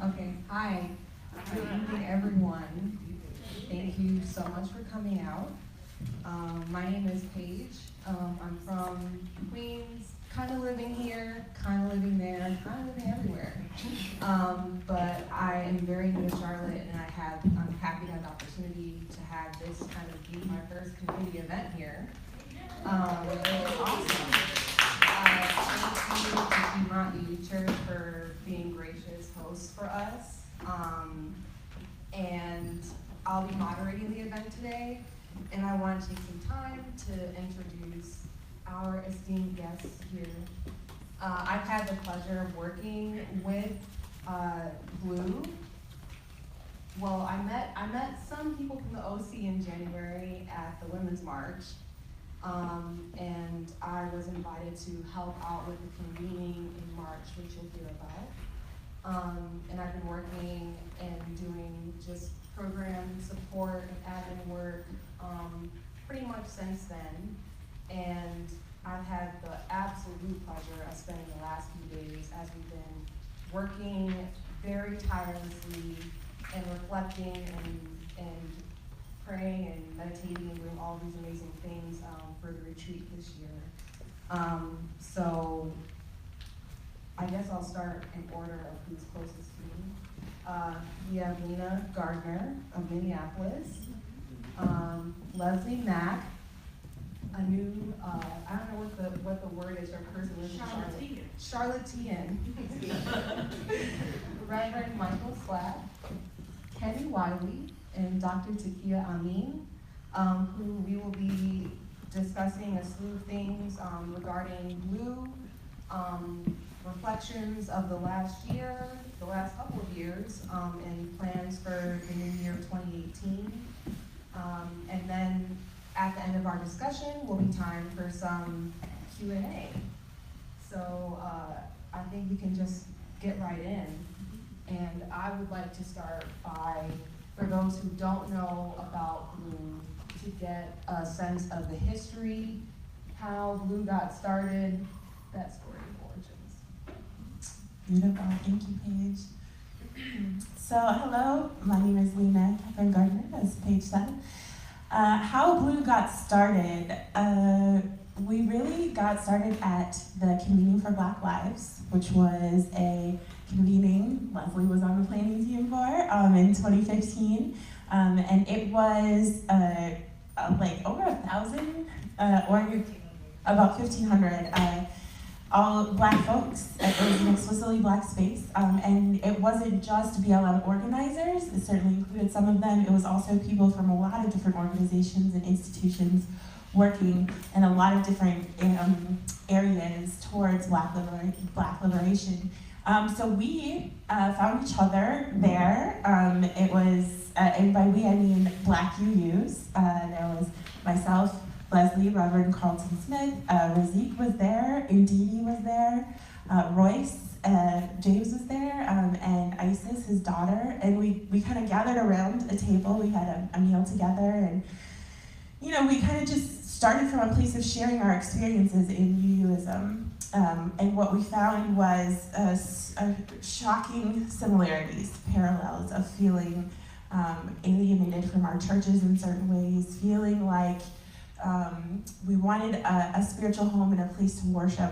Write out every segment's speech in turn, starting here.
Okay, hi. Good evening, everyone. Thank you so much for coming out. My name is Paige. I'm from Queens, kind of living here, kind of living there, kind of living everywhere. But I am very new to Charlotte, and I'm happy to have the opportunity to have this kind of be my first community event here. It's awesome. Thank you to Piedmont Unitarian Church for being gracious hosts for us. And I'll be moderating the event today, and I want to take some time to introduce our esteemed guests here. I've had the pleasure of working with BLUU. Well, I met some people from the OC in January at the Women's March, and I was invited to help out with the convening in March, which you'll hear about. And I've been working and doing just program support and admin work pretty much since then. And I've had the absolute pleasure of spending the last few days as we've been working very tirelessly and reflecting and praying and meditating and doing all these amazing things for the retreat this year. So I guess I'll start in order of who's closest to me. We have Lena Gardner of Minneapolis, Leslie Mack, a new, I don't know what the word is for a person living in Charlotte. Charlottean. Reverend Michael Slack, Kenny Wiley, and Dr. Takia Amin, who we will be discussing a slew of things regarding BLUU, reflections of the last year, the last couple of years, and plans for the new year of 2018. And then at the end of our discussion will be time for some Q&A. So I think we can just get right in. And I would like to start by, for those who don't know about BLUU, to get a sense of the history, how BLUU got started, that story of origins. Beautiful, thank you, Paige. So, hello, my name is Lena Gardner, as Paige said. How BLUU got started, we really got started at the Convening for Black Lives, which was a convening Leslie was on the planning team for in 2015. And it was like over 1,000, or about 1,500, all Black folks. It was an explicitly Black space, and it wasn't just BLM organizers. It certainly included some of them. It was also people from a lot of different organizations and institutions working in a lot of different areas towards Black liberation. So we found each other there. It was, and by we I mean Black UUs. There was myself, Leslie, Reverend Carlton Smith, Razik was there, Ndidi was there, Royce, James was there, and Isis, his daughter, and we kind of gathered around a table. We had a meal together, and we kind of just started from a place of sharing our experiences in UUism. And what we found was shocking similarities, parallels of feeling alienated from our churches in certain ways, feeling like we wanted a spiritual home and a place to worship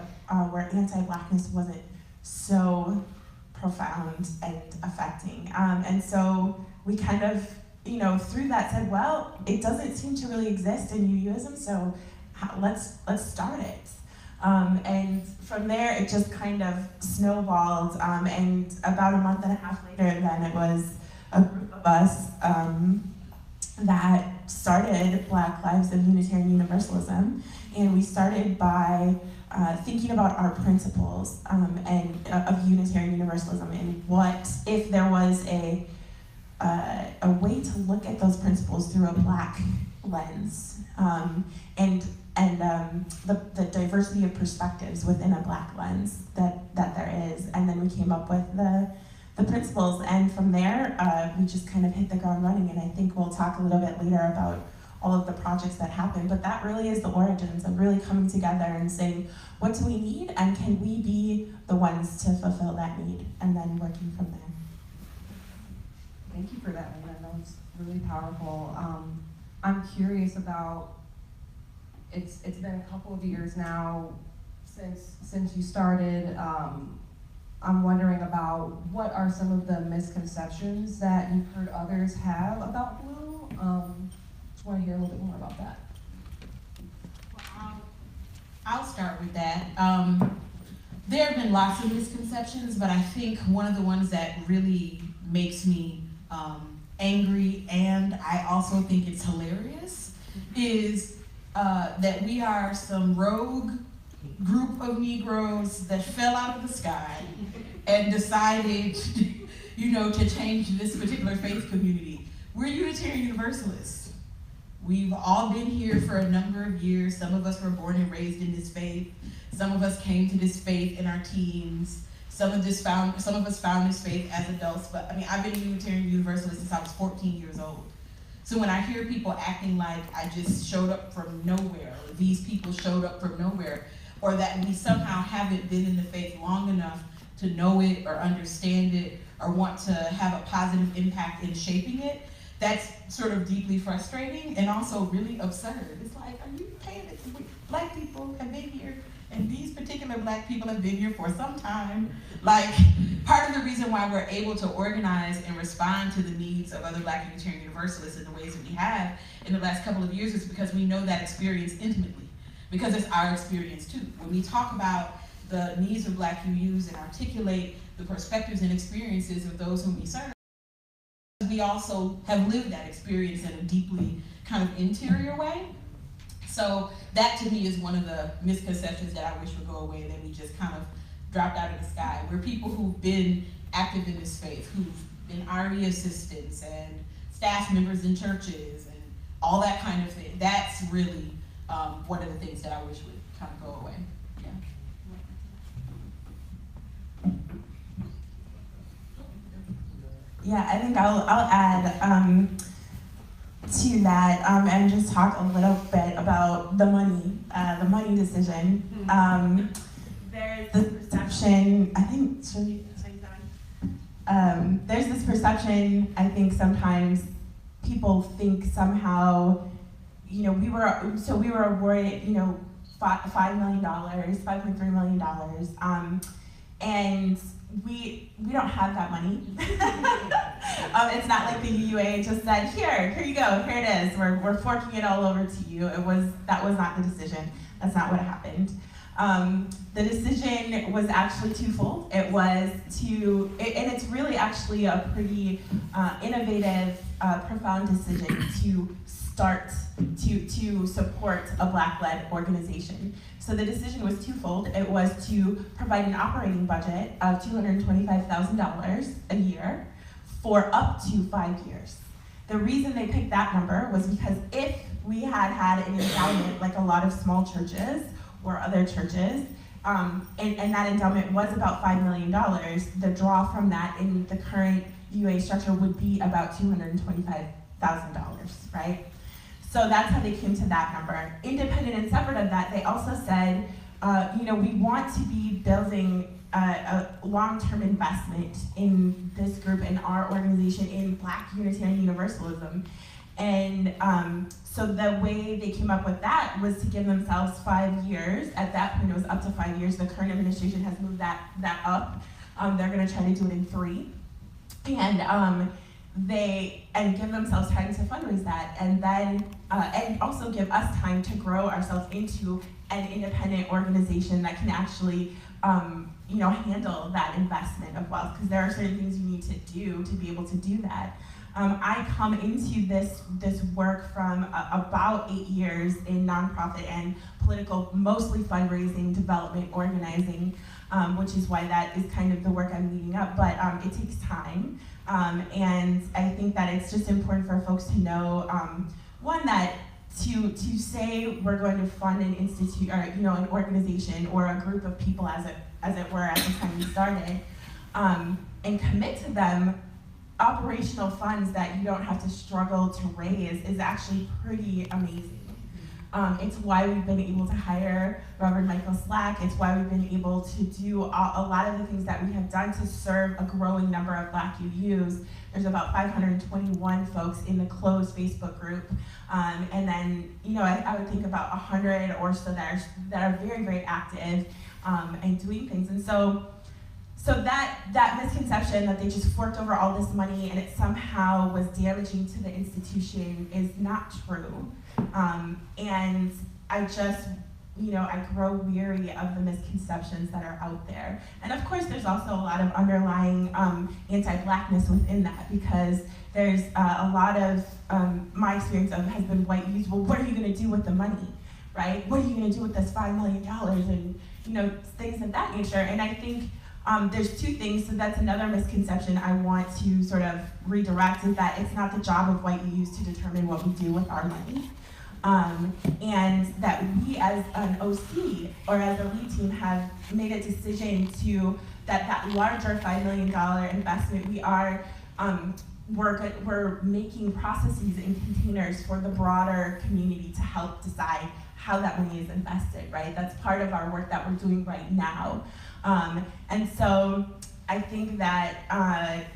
where anti-Blackness wasn't so profound and affecting. And so we kind of, through that said, well, it doesn't seem to really exist in UUism, so let's start it. And from there, it just kind of snowballed. And about a month and a half later, then it was a group of us that started Black Lives of Unitarian Universalism. And we started by thinking about our principles and of Unitarian Universalism, and what if there was a way to look at those principles through a Black lens, and the diversity of perspectives within a Black lens that there is. And then we came up with the principles, and from there we just kind of hit the ground running. And I think we'll talk a little bit later about all of the projects that happened, but that really is the origins of really coming together and saying, what do we need, and can we be the ones to fulfill that need, and then working from there. Thank you for that, Lena. That was really powerful. I'm curious about, it's been a couple of years now since you started. I'm wondering about what are some of the misconceptions that you've heard others have about BLUU? Just want to hear a little bit more about that. Well, I'll start with that. There have been lots of misconceptions, but I think one of the ones that really makes me angry, and I also think it's hilarious, is that we are some rogue group of Negroes that fell out of the sky and decided, to change this particular faith community. We're Unitarian Universalists. We've all been here for a number of years. Some of us were born and raised in this faith. Some of us came to this faith in our teens. Some of us found this faith as adults, but I've been a Unitarian Universalist since I was 14 years old. So when I hear people acting like I just showed up from nowhere, or these people showed up from nowhere, or that we somehow haven't been in the faith long enough to know it or understand it or want to have a positive impact in shaping it, that's sort of deeply frustrating and also really absurd. It's like, are you paying attention? Black people have been here, and these particular Black people have been here for some time. Like, part of the reason why we're able to organize and respond to the needs of other Black Unitarian Universalists in the ways that we have in the last couple of years is because we know that experience intimately, because it's our experience too. When we talk about the needs of Black UUs and articulate the perspectives and experiences of those whom we serve, we also have lived that experience in a deeply kind of interior way. So that to me is one of the misconceptions that I wish would go away, that we just kind of dropped out of the sky. We're people who've been active in this faith, who've been RE assistants and staff members in churches and all that kind of thing. That's really one of the things that I wish would kind of go away. Yeah, I think I'll add to that and just talk a little bit about the money decision. There's this perception, I think, there's this perception, I think sometimes people think somehow, we were awarded, $5 million, $5.3 million, and we don't have that money. It's not like the UUA just said, here you go, here it is. We're forking it all over to you. That was not the decision. That's not what happened. The decision was actually twofold. It was and it's really actually a pretty innovative, profound decision to start to support a Black-led organization. So the decision was twofold. It was to provide an operating budget of $225,000 a year for up to 5 years. The reason they picked that number was because if we had an endowment like a lot of small churches or other churches, and that endowment was about $5 million, the draw from that in the current UA structure would be about $225,000, right? So that's how they came to that number. Independent and separate of that, they also said, we want to be building a long-term investment in this group, in our organization, in Black Unitarian Universalism. And so the way they came up with that was to give themselves 5 years. At that point, it was up to 5 years. The current administration has moved that up. They're gonna try to do it in 3. And give themselves time to fundraise that, and then and also give us time to grow ourselves into an independent organization that can actually handle that investment of wealth, because there are certain things you need to do to be able to do that. I come into this work from about 8 years in nonprofit and political, mostly fundraising, development, organizing, which is why that is kind of the work I'm leading up, but it takes time. And I think that it's just important for folks to know, one, that to say we're going to fund an institute or an organization or a group of people as it were at the time we started, and commit to them operational funds that you don't have to struggle to raise is actually pretty amazing. It's why we've been able to hire Reverend Michael Slack. It's why we've been able to do a lot of the things that we have done to serve a growing number of Black UUs. There's about 521 folks in the closed Facebook group. And then, I would think about 100 or so that are very, very active and doing things. And so that misconception that they just forked over all this money and it somehow was damaging to the institution is not true. And I just, I grow weary of the misconceptions that are out there. And of course, there's also a lot of underlying anti-Blackness within that, because there's a lot of, my experience of has been white youth. Well, what are you gonna do with the money, right? What are you gonna do with this $5 million and, things of that nature? And I think there's two things, so that's another misconception I want to sort of redirect, is that it's not the job of white youth to determine what we do with our money. And that we as an OC or as a lead team have made a decision to, that larger $5 million investment, we are, we're making processes and containers for the broader community to help decide how that money is invested, right? That's part of our work that we're doing right now. And so I think that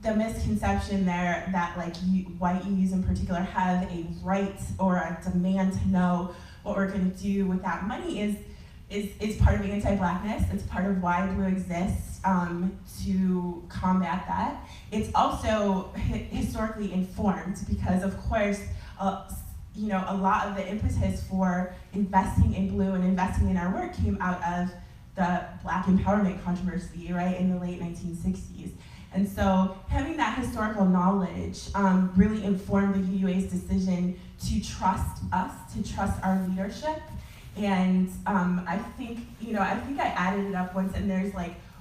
the misconception there that white youths in particular have a right or a demand to know what we're gonna do with that money is part of the anti-Blackness. It's part of why BLUU exists, to combat that. It's also historically informed, because of course, a lot of the impetus for investing in BLUU and investing in our work came out of the Black empowerment controversy, right, in the late 1960s. And so having that historical knowledge really informed the UUA's decision to trust us, to trust our leadership. And I think I added it up once, and there's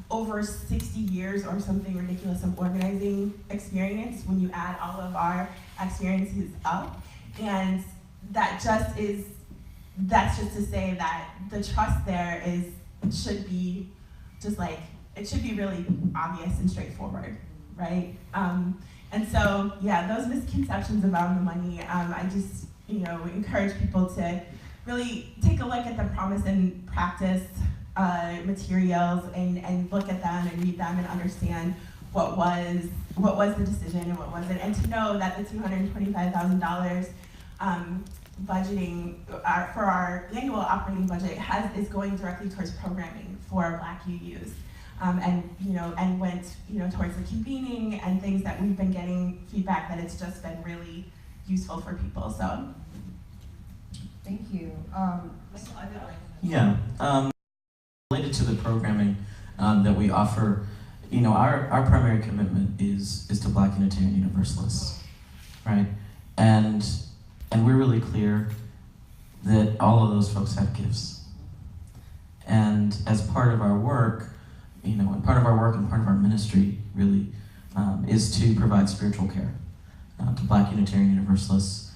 over 60 years or something ridiculous of organizing experience when you add all of our experiences up. And that's just to say that the trust there should be just it should be really obvious and straightforward, right? And so, yeah, those misconceptions about the money, I just, encourage people to really take a look at the promise and practice materials and look at them and read them and understand what was the decision and what wasn't, and to know that the $225,000 budgeting for our annual operating budget is going directly towards programming for Black UUs. And went towards the convening and things that we've been getting feedback that it's just been really useful for people. So thank you. Yeah, related to the programming that we offer, our primary commitment is to Black Unitarian Universalists, right? And we're really clear that all of those folks have gifts. And as part of our work, and part of our work and part of our ministry really is to provide spiritual care to Black Unitarian Universalists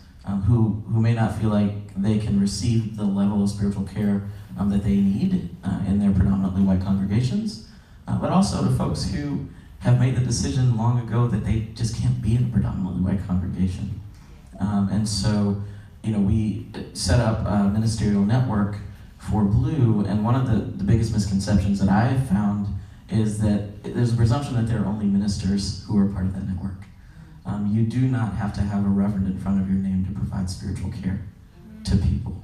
who may not feel like they can receive the level of spiritual care that they need in their predominantly white congregations, but also to folks who have made the decision long ago that they just can't be in a predominantly white congregation. And so, we set up a ministerial network for BLUU, and one of the biggest misconceptions that I have found is that there's a presumption that there are only ministers who are part of that network. You do not have to have a reverend in front of your name to provide spiritual care to people.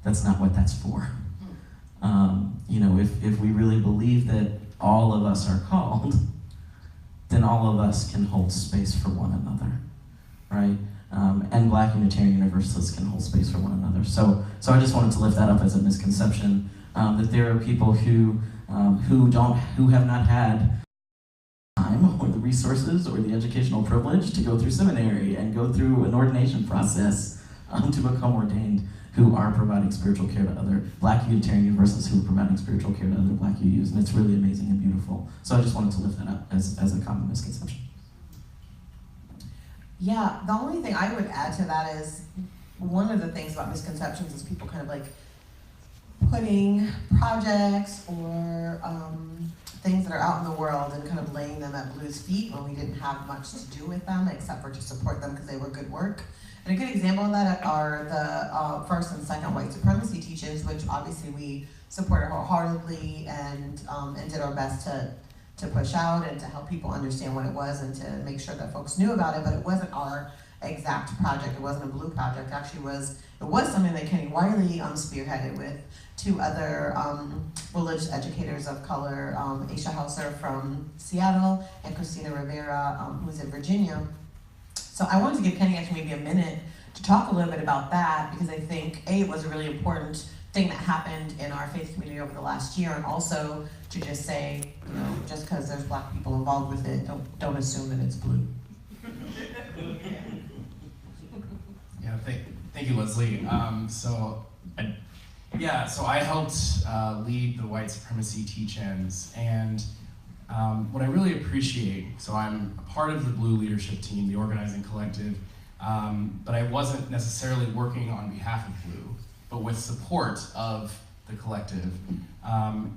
That's not what that's for. If we really believe that all of us are called, then all of us can hold space for one another, right? And Black Unitarian Universalists can hold space for one another. So I just wanted to lift that up as a misconception, that there are people who have not had time or the resources or the educational privilege to go through seminary and go through an ordination process to become ordained, who are providing spiritual care to other Black Unitarian Universalists who are providing spiritual care to other Black UUs, and it's really amazing and beautiful. So I just wanted to lift that up as a common misconception. Yeah, the only thing I would add to that is one of the things about misconceptions is people kind of putting projects or things that are out in the world and kind of laying them at BLUU's feet when we didn't have much to do with them except for to support them because they were good work. And a good example of that are the first and second white supremacy teachings, which obviously we supported wholeheartedly and did our best to push out and to help people understand what it was and to make sure that folks knew about it, but it wasn't our exact project. It wasn't a BLUU project. Actually, it was something that Kenny Wiley spearheaded with two other religious educators of color, Aisha Hauser from Seattle and Christina Rivera, who's in Virginia. So I wanted to give Kenny actually maybe a minute to talk a little bit about that, because I think it was a really important thing that happened in our faith community over the last year, and also to just say, just because there's Black people involved with it, don't assume that it's BLUU. Yeah, thank you, Leslie. So I helped lead the white supremacy teach-ins, and what I really appreciate, so I'm a part of the BLUU leadership team, the organizing collective, but I wasn't necessarily working on behalf of BLUU, but with support of the collective.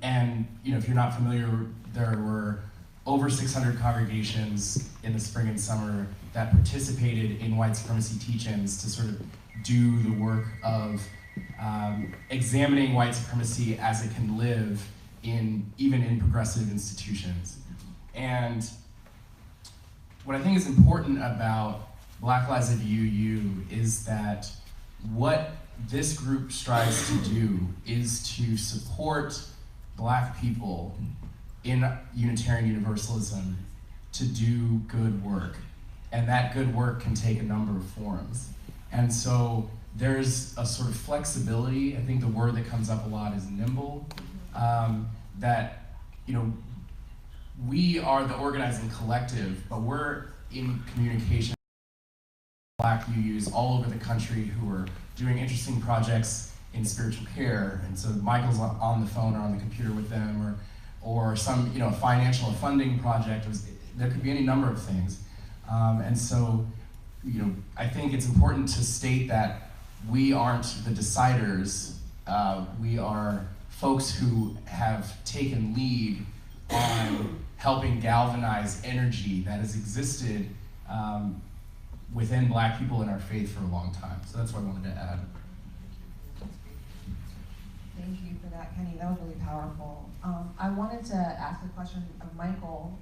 And if you're not familiar, there were over 600 congregations in the spring and summer that participated in white supremacy teach-ins to sort of do the work of examining white supremacy as it can live even in progressive institutions. And what I think is important about Black Lives at UU is that what this group strives to do is to support Black people in Unitarian Universalism to do good work. And that good work can take a number of forms. And so there's a sort of flexibility. I think the word that comes up a lot is nimble. That we are the organizing collective, but we're in communication with Black UUs all over the country who are doing interesting projects in spiritual care. And so Michael's on the phone or on the computer with them, or some financial or funding project. There could be any number of things. And so I think it's important to state that we aren't the deciders. We are folks who have taken lead on helping galvanize energy that has existed within Black people in our faith for a long time. So that's what I wanted to add. Thank you for that, Kenny. That was really powerful. I wanted to ask a question of Michael.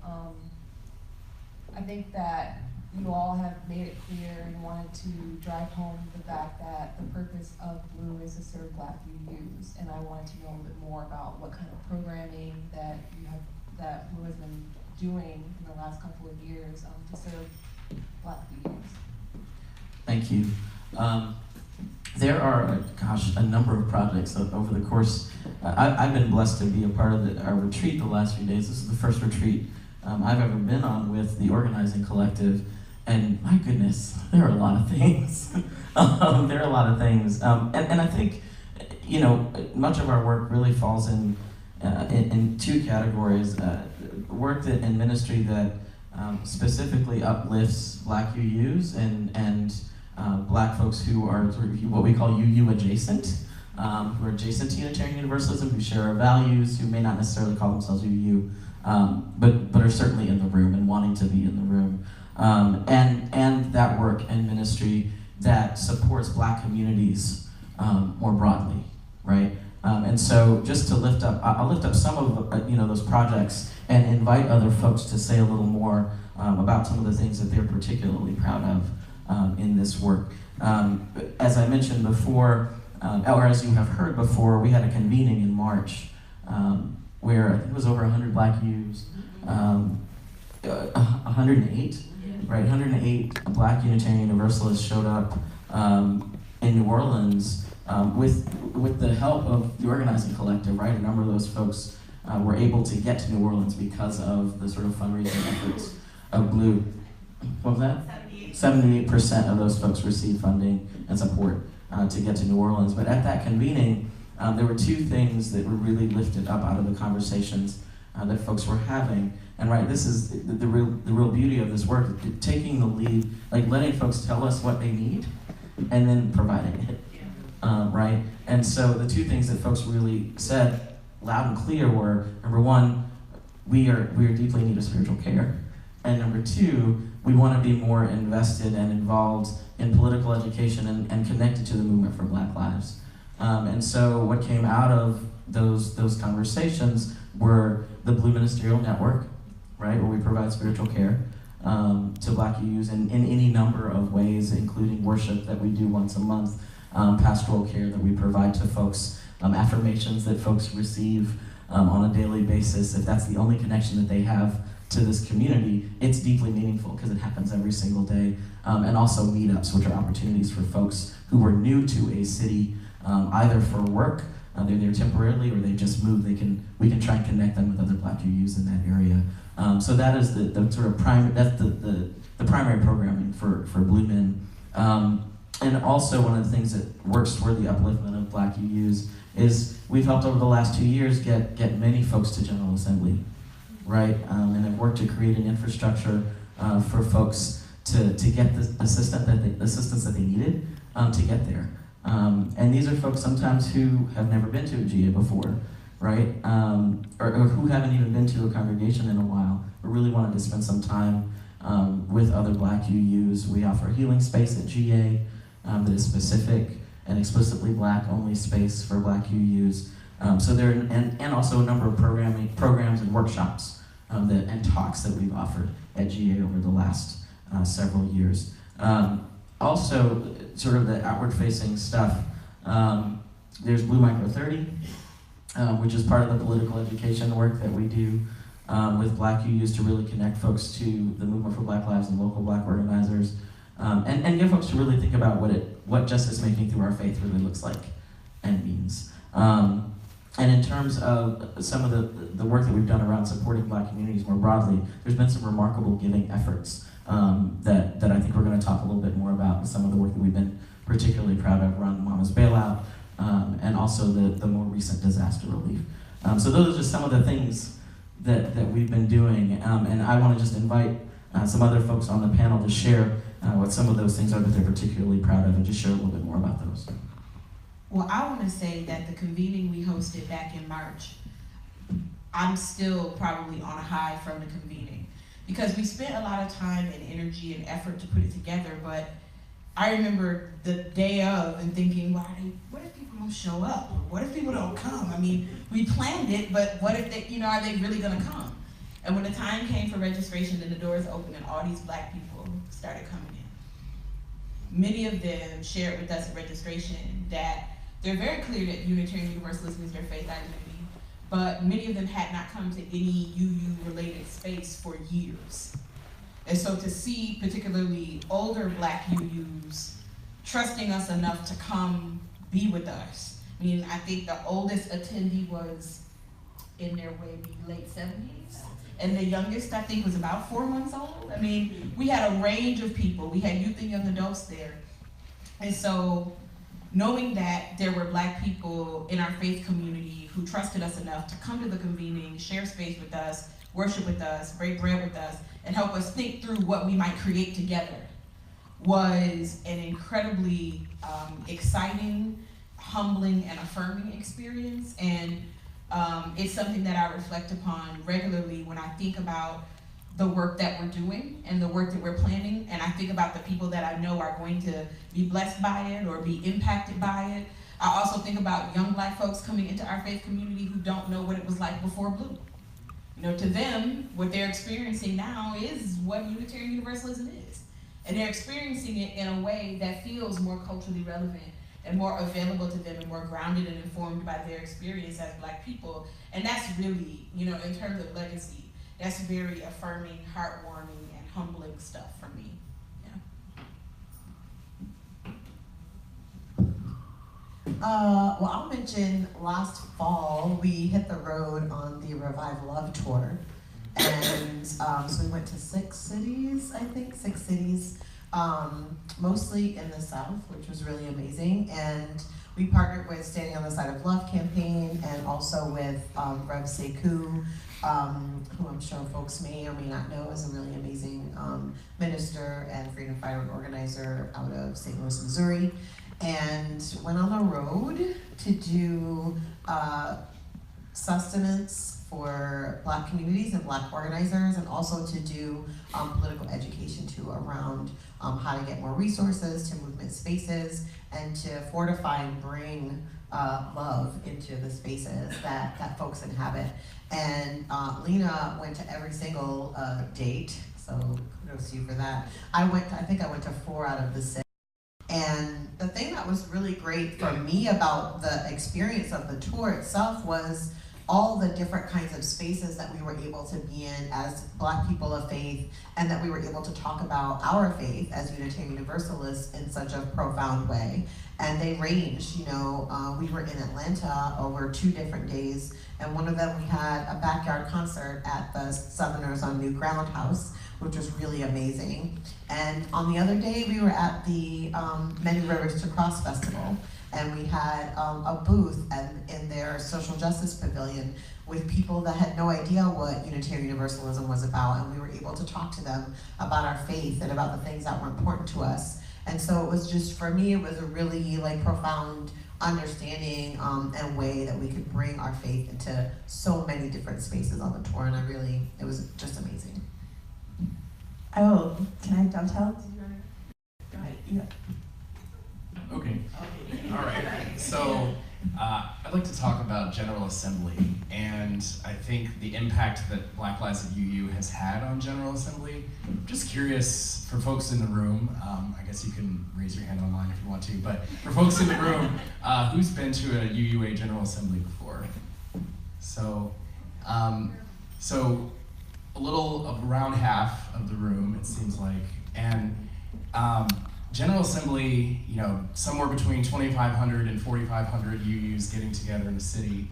I think that you all have made it clear and wanted to drive home the fact that the purpose of BLUU is to serve Black UUs, and I wanted to know a bit more about what kind of programming that BLUU has been doing in the last couple of years to serve Black UUs. Thank you. There are, a number of projects over the course. I've been blessed to be a part of our retreat the last few days. This is the first retreat I've ever been on with the organizing collective. And my goodness, there are a lot of things. There are a lot of things. And I think, much of our work really falls in two categories. Work in ministry that specifically uplifts Black UUs and Black folks who are sort of what we call UU adjacent, who are adjacent to Unitarian Universalism, who share our values, who may not necessarily call themselves UU, but are certainly in the room and wanting to be in the room. And that work and ministry that supports Black communities more broadly, right? And so just to I'll lift up some of those projects and invite other folks to say a little more about some of the things that they're particularly proud of in this work. As I mentioned before, or as you have heard before, we had a convening in March where I think it was over 100 Black youths, 108, right? 108 Black Unitarian Universalists showed up in New Orleans with the help of the organizing collective, right? A number of those folks were able to get to New Orleans because of the sort of fundraising efforts of BLUU. What was that? 78% of those folks received funding and support to get to New Orleans. But at that convening, there were two things that were really lifted up out of the conversations that folks were having. And right, this is the real beauty of this work, taking the lead, like letting folks tell us what they need and then providing it, right? And so the two things that folks really said loud and clear were, number one, we are deeply in need of spiritual care. And number two, we want to be more invested and involved in political education and connected to the movement for Black lives. And so what came out of those conversations were the BLUU Ministerial Network, right, where we provide spiritual care to Black youths in any number of ways, including worship that we do once a month, pastoral care that we provide to folks, affirmations that folks receive on a daily basis. If that's the only connection that they have to this community, it's deeply meaningful because it happens every single day. And also meetups, which are opportunities for folks who are new to a city, either for work, they're there temporarily, or they just moved. We can try and connect them with other Black youths in that area. So that is the sort of the primary programming for BLUU Men. And also one of the things that works toward the upliftment of Black youths is we've helped over the last 2 years get many folks to General Assembly, right? And have worked to create an infrastructure for folks to get the assistance that they needed to get there. And these are folks sometimes who have never been to a GA before, right? Or who haven't even been to a congregation in a while, but really wanted to spend some time with other Black UUs. We offer a healing space at GA that is specific and explicitly Black only space for Black UUs. So there and also a number of programs and workshops and talks that we've offered at GA over the last several years. Also, sort of the outward-facing stuff. There's BLUU Micro 30, which is part of the political education work that we do with Black UUs to really connect folks to the movement for Black lives and local Black organizers, and get folks to really think about what justice making through our faith really looks like and means. And in terms of some of the work that we've done around supporting Black communities more broadly, there's been some remarkable giving efforts that I think we're going to talk a little bit more about with some of the work that we've been particularly proud of around Mama's Bailout, and also the more recent disaster relief. So those are just some of the things that we've been doing, and I want to just invite some other folks on the panel to share what some of those things are that they're particularly proud of, and just share a little bit more about those. Well, I want to say that the convening we hosted back in March, I'm still probably on a high from the convening, because we spent a lot of time and energy and effort to put it together, but I remember the day of and thinking, what if people don't show up? Or what if people don't come? I mean, we planned it, but what if they, are they really gonna come? And when the time came for registration and the doors opened and all these Black people started coming in, many of them shared with us at registration that they're very clear that Unitarian Universalism is their faith identity, but many of them had not come to any UU-related space for years. And so to see particularly older Black UUs trusting us enough to come be with us. I mean, I think the oldest attendee was in their maybe late 70s. And the youngest, I think, was about 4 months old. I mean, we had a range of people. We had youth and young adults there. And so knowing that there were Black people in our faith community who trusted us enough to come to the convening, share space with us, worship with us, break bread with us, and help us think through what we might create together was an incredibly exciting, humbling, and affirming experience. And it's something that I reflect upon regularly when I think about the work that we're doing and the work that we're planning, and I think about the people that I know are going to be blessed by it or be impacted by it. I also think about young Black folks coming into our faith community who don't know what it was like before BLUU. To them, what they're experiencing now is what Unitarian Universalism is. And they're experiencing it in a way that feels more culturally relevant and more available to them and more grounded and informed by their experience as Black people. And that's really, in terms of legacy, that's very affirming, heartwarming, and humbling stuff for me. Well, I'll mention last fall, we hit the road on the Revive Love tour. And so we went to 6 cities, mostly in the South, which was really amazing. And we partnered with Standing on the Side of Love campaign and also with Rev Sekou, who I'm sure folks may or may not know is a really amazing minister and freedom fighter and organizer out of St. Louis, Missouri. And went on the road to do sustenance for Black communities and Black organizers, and also to do political education too around how to get more resources to movement spaces and to fortify and bring love into the spaces that folks inhabit. And Lena went to every single date, so kudos to you for that. I think I went to 4 out of the 6. And the thing that was really great for me about the experience of the tour itself was all the different kinds of spaces that we were able to be in as Black people of faith, and that we were able to talk about our faith as Unitarian Universalists in such a profound way. And they ranged, we were in Atlanta over 2 different days, and one of them we had a backyard concert at the Southerners on New Ground House, which was really amazing. And on the other day, we were at the Many Rivers to Cross Festival, and we had a booth in their social justice pavilion with people that had no idea what Unitarian Universalism was about, and we were able to talk to them about our faith and about the things that were important to us. And so it was just, for me, it was a really profound understanding and way that we could bring our faith into so many different spaces on the tour, and it was just amazing. Oh, can I dovetail? Go ahead. Yeah. Okay. All right. So I'd like to talk about General Assembly, and I think the impact that Black Lives at UU has had on General Assembly. Just curious, for folks in the room, I guess you can raise your hand online if you want to, but for folks in the room, who's been to a UUA General Assembly before? So, around half of the room, it seems like, and General Assembly, somewhere between 2,500 and 4,500 UUs getting together in the city,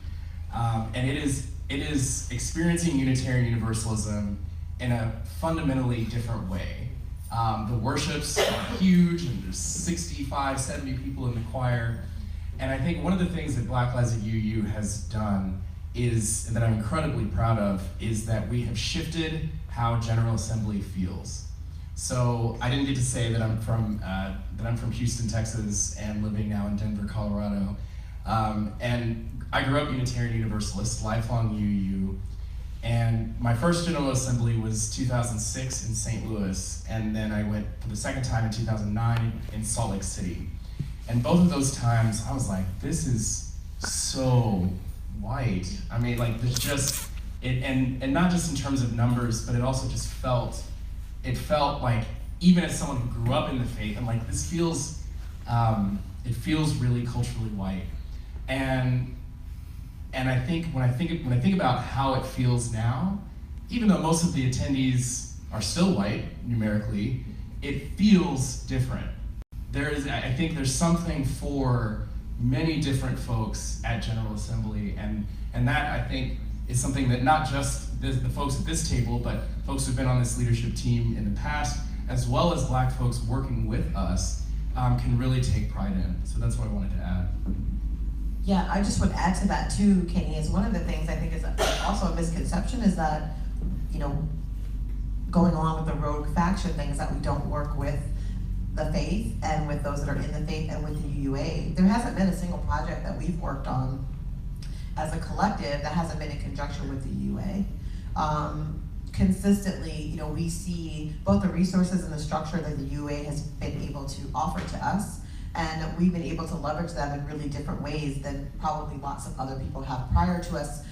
and it is experiencing Unitarian Universalism in a fundamentally different way. The worships are huge, and there's 65, 70 people in the choir, and I think one of the things that Black Lives at UU has done is, and that I'm incredibly proud of, is that we have shifted how General Assembly feels. So I didn't get to say that I'm from Houston, Texas, and living now in Denver, Colorado. And I grew up Unitarian Universalist, lifelong UU. And my first General Assembly was 2006 in St. Louis, and then I went for the second time in 2009 in Salt Lake City. And both of those times, I was like, this is so white. I mean, there's just, and not just in terms of numbers, but it also just felt like, even as someone who grew up in the faith, I'm like, this feels, it feels really culturally white. And I think when I think about how it feels now, even though most of the attendees are still white numerically, it feels different. I think there's something for many different folks at General Assembly, and that, I think, is something that not just the folks at this table, but folks who've been on this leadership team in the past, as well as Black folks working with us, can really take pride in. So that's what I wanted to add. Yeah, I just would add to that too, Kenny, is one of the things I think is also a misconception is that, going along with the rogue faction thing, is that we don't work with the faith and with those that are in the faith and with the UUA. There hasn't been a single project that we've worked on as a collective that hasn't been in conjunction with the UUA. Consistently, we see both the resources and the structure that the UUA has been able to offer to us, and we've been able to leverage them in really different ways than probably lots of other people have prior to us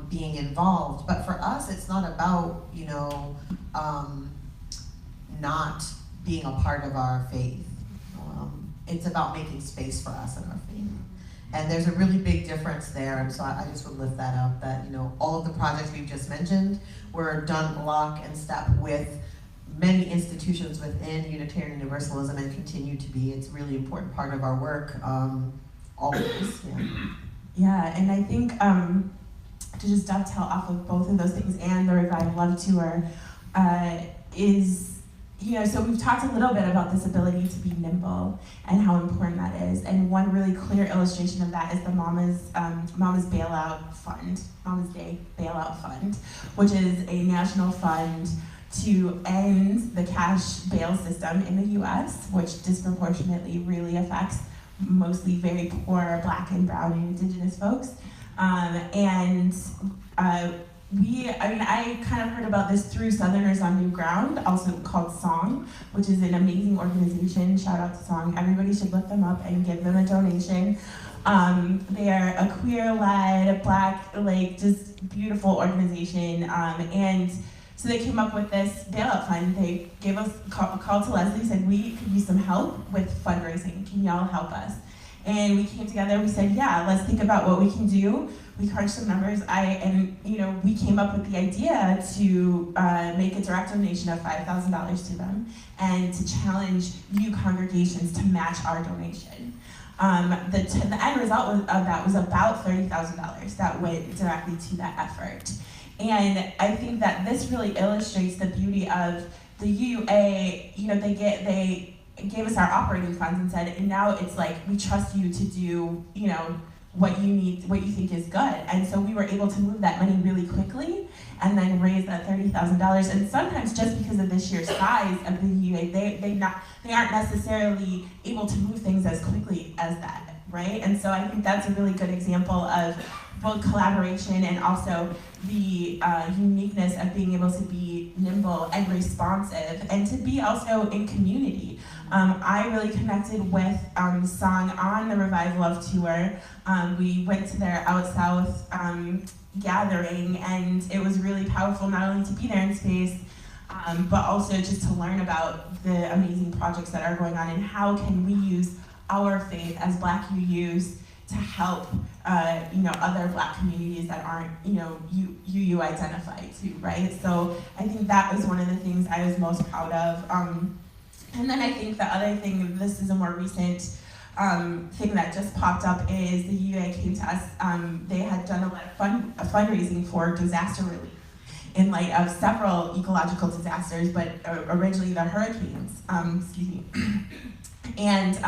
being involved. But for us, it's not about, not being a part of our faith. It's about making space for us in our faith. And there's a really big difference there, and so I just would lift that up, that all of the projects we've just mentioned were done lock and step with many institutions within Unitarian Universalism and continue to be. It's a really important part of our work, always. Yeah, and I think to just dovetail off of both of those things and the Revive Love Tour is, so we've talked a little bit about this ability to be nimble and how important that is. And one really clear illustration of that is the Mama's Bailout Fund, Mama's Day Bailout Fund, which is a national fund to end the cash bail system in the US, which disproportionately really affects mostly very poor Black and Brown and Indigenous folks. I kind of heard about this through Southerners on New Ground, also called Song, which is an amazing organization. Shout out to Song. Everybody should look them up and give them a donation. They are a queer-led, Black, just beautiful organization. And so they came up with this bailout fund. They gave us a call to Leslie, said we could use some help with fundraising. Can y'all help us? And we came together, we said, yeah, let's think about what we can do. We crunched some numbers, we came up with the idea to make a direct donation of $5,000 to them and to challenge new congregations to match our donation. The end result of that was about $30,000 that went directly to that effort. And I think that this really illustrates the beauty of the UUA. They gave us our operating funds and said, and now it's like, we trust you to do, what you need, what you think is good. And so we were able to move that money really quickly and then raise that $30,000. And sometimes just because of the sheer size of the UUA, they aren't necessarily able to move things as quickly as that, right? And so I think that's a really good example of both collaboration and also the uniqueness of being able to be nimble and responsive and to be also in community. I really connected with Song on the Revive Love tour. We went to their Out South gathering, and it was really powerful not only to be there in space, but also just to learn about the amazing projects that are going on and how can we use our faith as Black UUs to help other Black communities that aren't UU identified to, right? So I think that was one of the things I was most proud of. And then I think the other thing, this is a more recent thing that just popped up, is the UUA came to us. They had done a lot of fundraising for disaster relief in light of several ecological disasters, but originally the hurricanes, And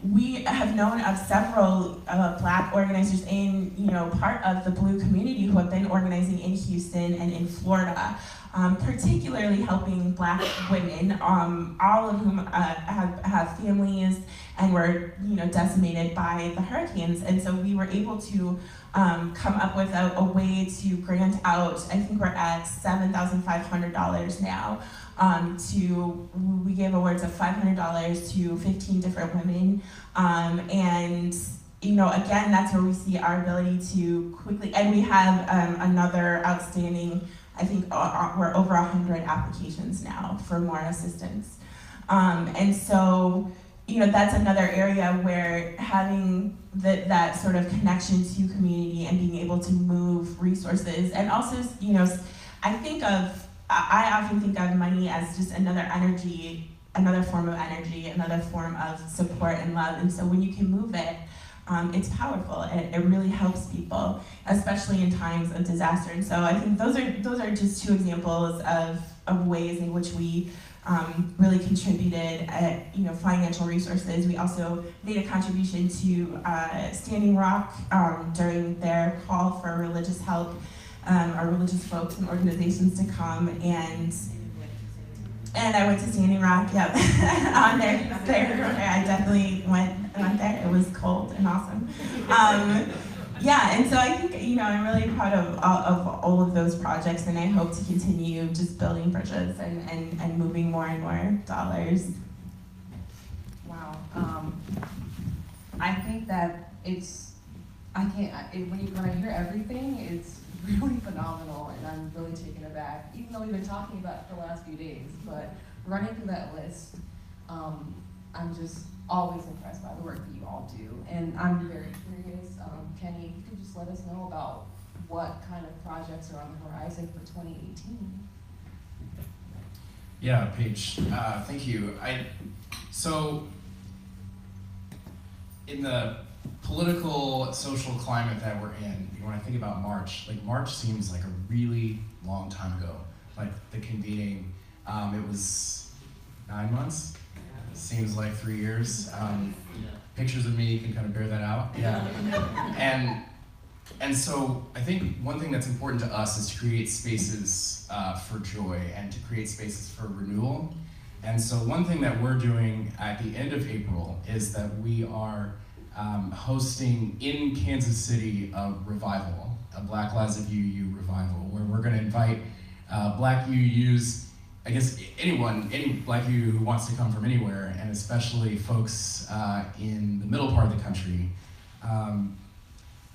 we have known of several Black organizers in, part of the BLUU community who have been organizing in Houston and in Florida, particularly helping Black women, all of whom have families and were, decimated by the hurricanes. And so we were able to come up with a way to grant out, I think we're at $7,500 now. We gave awards of $500 to 15 different women. And, again, that's where we see our ability to quickly, and we have another outstanding, I think we're over 100 applications now for more assistance. And so, that's another area where having that sort of connection to community and being able to move resources, and also, I often think of money as just another energy, another form of energy, another form of support and love. And so when you can move it, it's powerful. It really helps people, especially in times of disaster. And so I think those are just two examples of ways in which we really contributed financial resources. We also made a contribution to Standing Rock during their call for religious help, our religious folks and organizations to come, and I went to Standing Rock, yep, on their I definitely went there. It was cold and awesome. And so I think, I'm really proud of all of those projects, and I hope to continue just building bridges and moving more and more dollars. Wow. I think that when I hear everything, it's really phenomenal, and I'm really taken aback, even though we've been talking about it for the last few days. But running through that list, I'm just always impressed by the work that you all do. And I'm very curious, Kenny, if you could just let us know about what kind of projects are on the horizon for 2018. Yeah, Paige, thank you. So in the political, social climate that we're in, when I think about March seems like a really long time ago. Like the convening, it was 9 months. Seems like 3 years. Pictures of me can kind of bear that out. Yeah. And so I think one thing that's important to us is to create spaces for joy and to create spaces for renewal. And so one thing that we're doing at the end of April is that we are hosting in Kansas City a revival, a Black Lives of UU revival, where we're going to invite Black UUs, I guess any Black UU who wants to come from anywhere, and especially folks in the middle part of the country,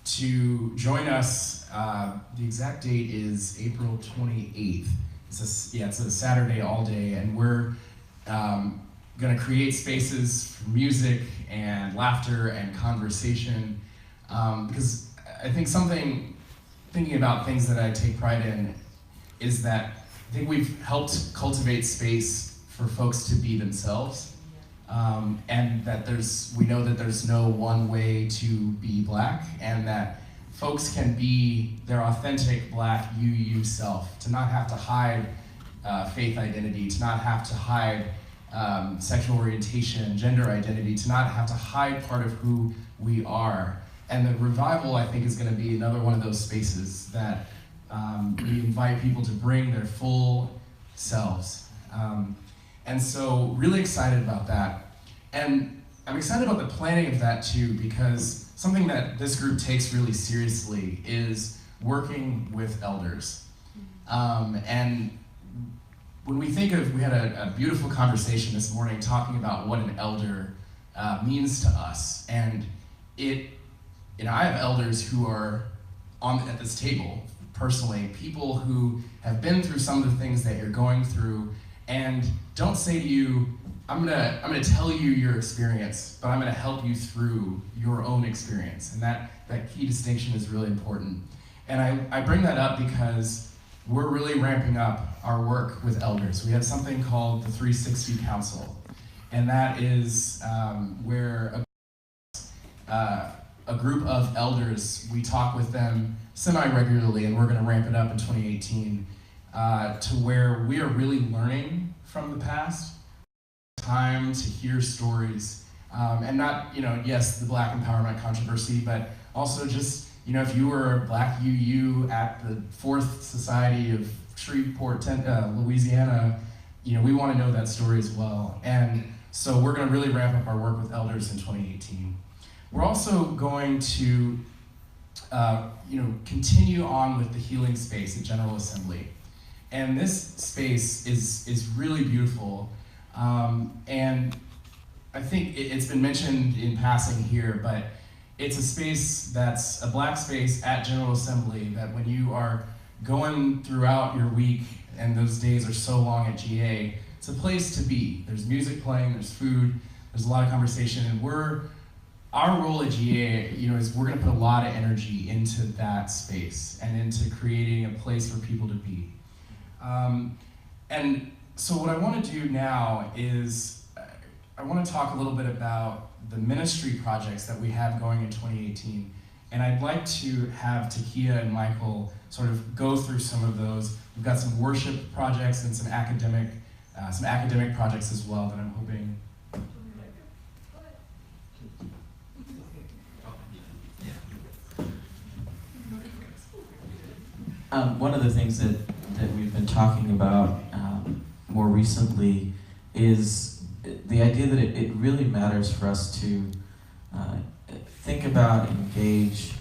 to join us. The exact date is April 28th. It's a Saturday all day, and we're going to create spaces for music and laughter and conversation, because I think thinking about things that I take pride in is that I think we've helped cultivate space for folks to be themselves, and that we know that there's no one way to be Black, and that folks can be their authentic Black UU self, to not have to hide faith identity, to not have to hide sexual orientation, gender identity, to not have to hide part of who we are. And the revival, I think, is going to be another one of those spaces that we invite people to bring their full selves. And so really excited about that. And I'm excited about the planning of that too, because something that this group takes really seriously is working with elders. And when we think of, we had a beautiful conversation this morning talking about what an elder means to us. And I have elders who are at this table, personally, people who have been through some of the things that you're going through, and don't say to you, I'm gonna tell you your experience, but I'm gonna help you through your own experience. And that key distinction is really important. And I bring that up because we're really ramping up our work with elders. We have something called the 360 Council, and that is where a group of elders, we talk with them semi-regularly, and we're going to ramp it up in 2018 to where we are really learning from the past, time to hear stories, and not, yes, the Black empowerment controversy, but also just, if you were a Black UU at the 4th Society of Shreveport, Louisiana, we want to know that story as well. And so we're going to really ramp up our work with elders in 2018. We're also going to continue on with the healing space at General Assembly. And this space is really beautiful. And I think it's been mentioned in passing here, but it's a space that's a Black space at General Assembly that when you are going throughout your week, and those days are so long at GA, it's a place to be. There's music playing, there's food, there's a lot of conversation, and our role at GA, is we're gonna put a lot of energy into that space and into creating a place for people to be. And so what I wanna do now is, I wanna talk a little bit about the ministry projects that we have going in 2018. And I'd like to have Takia and Michael sort of go through some of those. We've got some worship projects and some academic projects as well that I'm hoping. One of the things that we've been talking about more recently is the idea that it really matters for us to think about, engage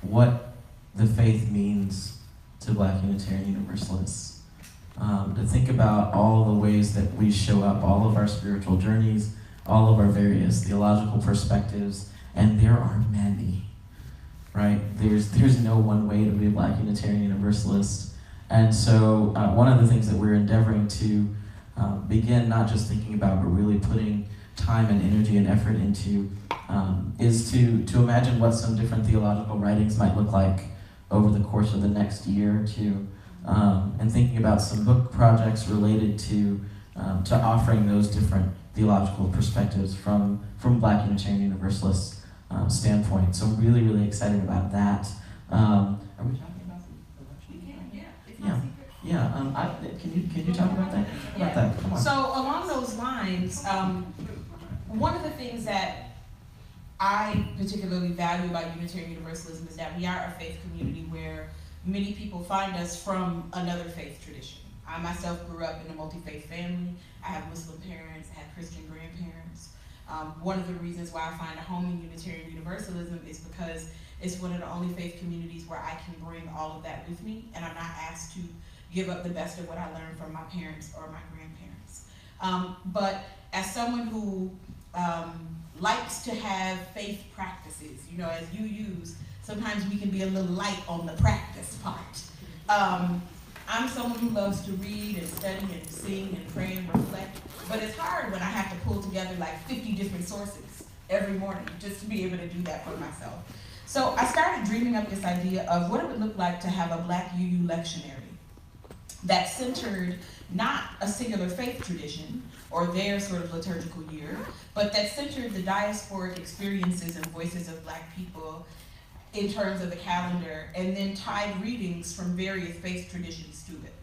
what the faith means to Black Unitarian Universalists. To think about all the ways that we show up, all of our spiritual journeys, all of our various theological perspectives, and there are many, right? There's no one way to be a Black Unitarian Universalist. And so one of the things that we're endeavoring to begin not just thinking about, but really putting time and energy and effort into is to imagine what some different theological writings might look like over the course of the next year or two, and thinking about some book projects related to offering those different theological perspectives from Black Unitarian Universalist standpoint. So I'm really, really excited about that. Are we talking about the election? Yeah. It's not secret. Yeah. Can you talk about that? Yeah. About that? Come on. So along those lines, one of the things that I particularly value about Unitarian Universalism is that we are a faith community where many people find us from another faith tradition. I myself grew up in a multi-faith family. I have Muslim parents, I have Christian grandparents. One of the reasons why I find a home in Unitarian Universalism is because it's one of the only faith communities where I can bring all of that with me, and I'm not asked to give up the best of what I learned from my parents or my grandparents. But as someone who likes to have faith practices, you know, as you use, sometimes we can be a little light on the practice part. I'm someone who loves to read and study and sing and pray and reflect, but it's hard when I have to pull together like 50 different sources every morning just to be able to do that for myself. So I started dreaming up this idea of what it would look like to have a Black UU lectionary that centered not a singular faith tradition or their sort of liturgical year, but that centered the diasporic experiences and voices of Black people in terms of the calendar, and then tied readings from various faith traditions to it.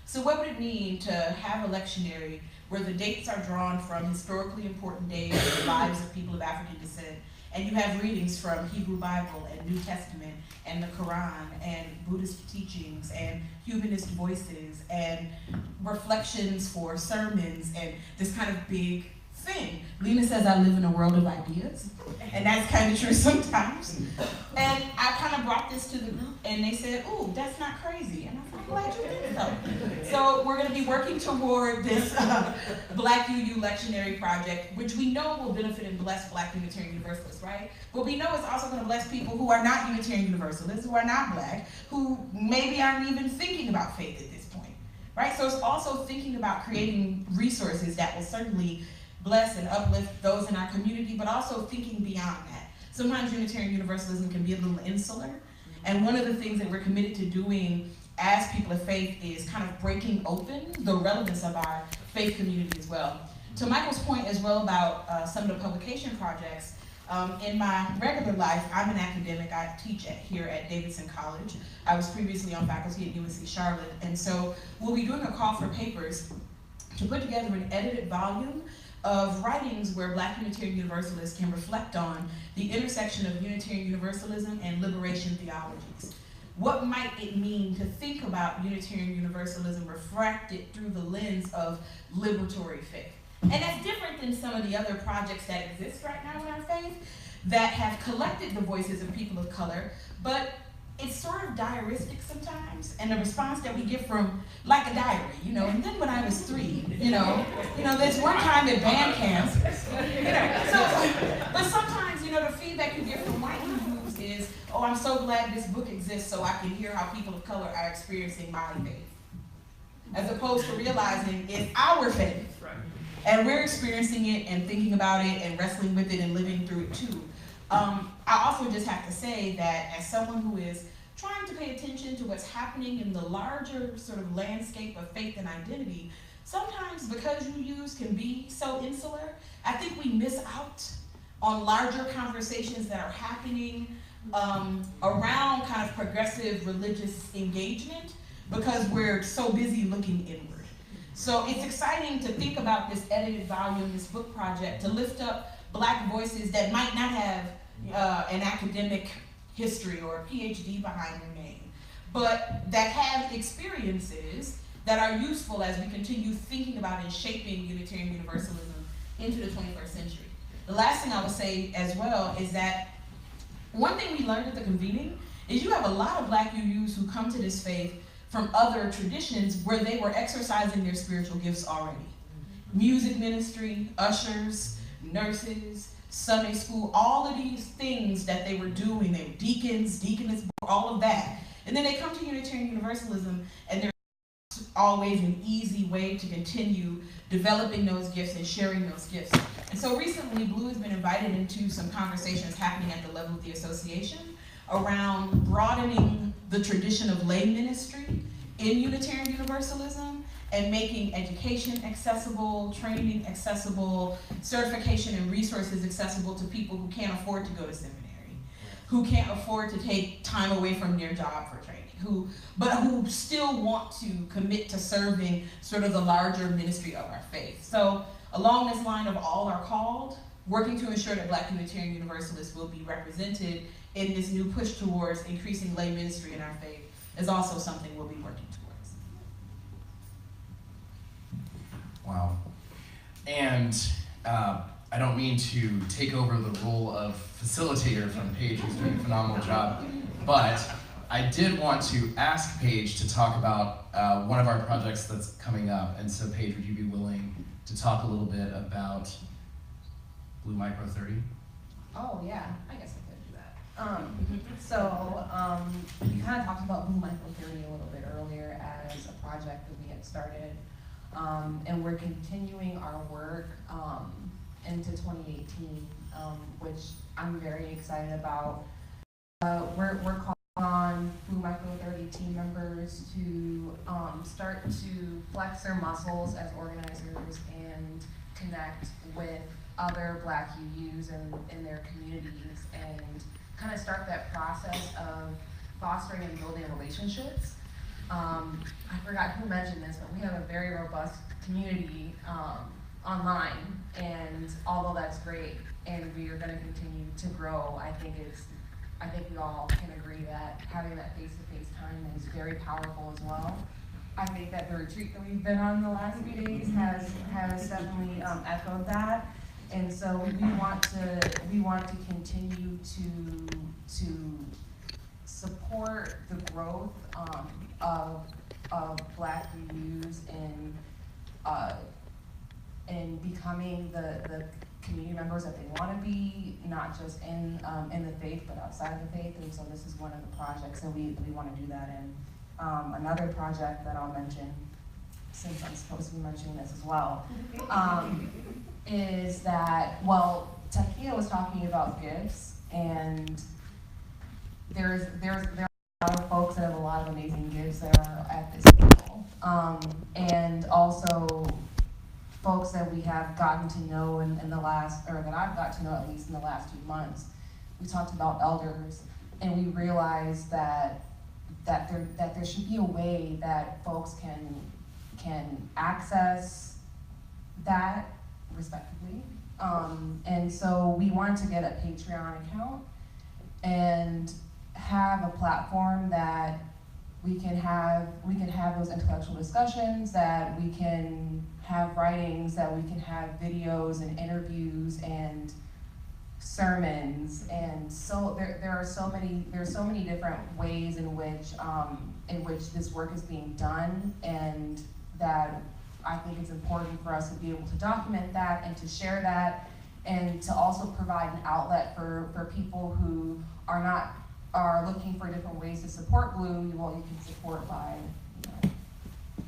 So what would it mean to have a lectionary where the dates are drawn from historically important days in the lives of people of African descent, and you have readings from Hebrew Bible and New Testament and the Quran and Buddhist teachings and humanist voices and reflections for sermons and this kind of big thing. Lena says I live in a world of ideas, and that's kind of true sometimes. And I kind of brought this to the group, and they said, "Ooh, that's not crazy." And I'm glad you did so. So we're going to be working toward this Black UU lectionary project, which we know will benefit and bless Black Unitarian Universalists, right? But we know it's also going to bless people who are not Unitarian Universalists, who are not Black, who maybe aren't even thinking about faith at this point, right? So it's also thinking about creating resources that will certainly bless and uplift those in our community, but also thinking beyond that. Sometimes Unitarian Universalism can be a little insular, and one of the things that we're committed to doing as people of faith is kind of breaking open the relevance of our faith community as well. To Michael's point as well about some of the publication projects, in my regular life, I'm an academic. I teach here at Davidson College. I was previously on faculty at UNC Charlotte, and so we'll be doing a call for papers to put together an edited volume of writings where Black Unitarian Universalists can reflect on the intersection of Unitarian Universalism and liberation theologies. What might it mean to think about Unitarian Universalism refracted through the lens of liberatory faith? And that's different than some of the other projects that exist right now in our faith that have collected the voices of people of color, but it's sort of diaristic sometimes, and the response that we get from, like a diary, you know, and then when I was 3, you know, there's one time at band camp, but sometimes, you know, the feedback you get from white youths is, oh, I'm so glad this book exists so I can hear how people of color are experiencing my faith, as opposed to realizing it's our faith, and we're experiencing it and thinking about it and wrestling with it and living through it too. I also just have to say that as someone who is trying to pay attention to what's happening in the larger sort of landscape of faith and identity, sometimes because UUs can be so insular, I think we miss out on larger conversations that are happening around kind of progressive religious engagement because we're so busy looking inward. So it's exciting to think about this edited volume, this book project, to lift up Black voices that might not have an academic history or a PhD behind their name, but that have experiences that are useful as we continue thinking about and shaping Unitarian Universalism into the 21st century. The last thing I would say as well is that one thing we learned at the convening is you have a lot of Black UUs who come to this faith from other traditions where they were exercising their spiritual gifts already. Music ministry, ushers, nurses, Sunday school, all of these things that they were doing, they were deacons, deaconess, all of that. And then they come to Unitarian Universalism, and there's always an easy way to continue developing those gifts and sharing those gifts. And so recently, BLUU has been invited into some conversations happening at the level of the association around broadening the tradition of lay ministry in Unitarian Universalism and making education accessible, training accessible, certification and resources accessible to people who can't afford to go to seminary, who can't afford to take time away from their job for training, but who still want to commit to serving sort of the larger ministry of our faith. So along this line of all are called, working to ensure that Black Unitarian Universalists will be represented in this new push towards increasing lay ministry in our faith is also something we'll be working towards. Wow. And I don't mean to take over the role of facilitator from Paige, who's doing a phenomenal job, but I did want to ask Paige to talk about one of our projects that's coming up. And so Paige, would you be willing to talk a little bit about BLUU Micro 30? Oh yeah, I guess I could do that. We kind of talked about BLUU Micro 30 a little bit earlier as a project that we had started, and we're continuing our work into 2018, which I'm very excited about. We're calling on BLUU Micro 30 team members to start to flex their muscles as organizers and connect with other Black UUs in their communities and kind of start that process of fostering and building relationships. I forgot who mentioned this, but we have a very robust community online, and although that's great and we are going to continue to grow, I think we all can agree that having that face-to-face time is very powerful as well. I think that the retreat that we've been on the last few days has definitely echoed that. And so we want to continue to support the growth of Black youths in becoming the community members that they want to be, not just in the faith but outside of the faith. And so this is one of the projects that we want to do that in. Another project that I'll mention, since I'm supposed to be mentioning this as well, is that, well, Takia was talking about gifts, and there are a lot of folks that have a lot of amazing gifts that are at this table, and also folks that we have gotten to know in the last, or that I've got to know at least in the last few months. We talked about elders, and we realized that there should be a way that folks can access that respectively. And so we wanted to get a Patreon account and have a platform that we can have those intellectual discussions, that we can have writings, that we can have videos and interviews and sermons, and so there's so many different ways in which this work is being done, and that I think it's important for us to be able to document that and to share that, and to also provide an outlet for people who are looking for different ways to support BLUU. Well, you can support by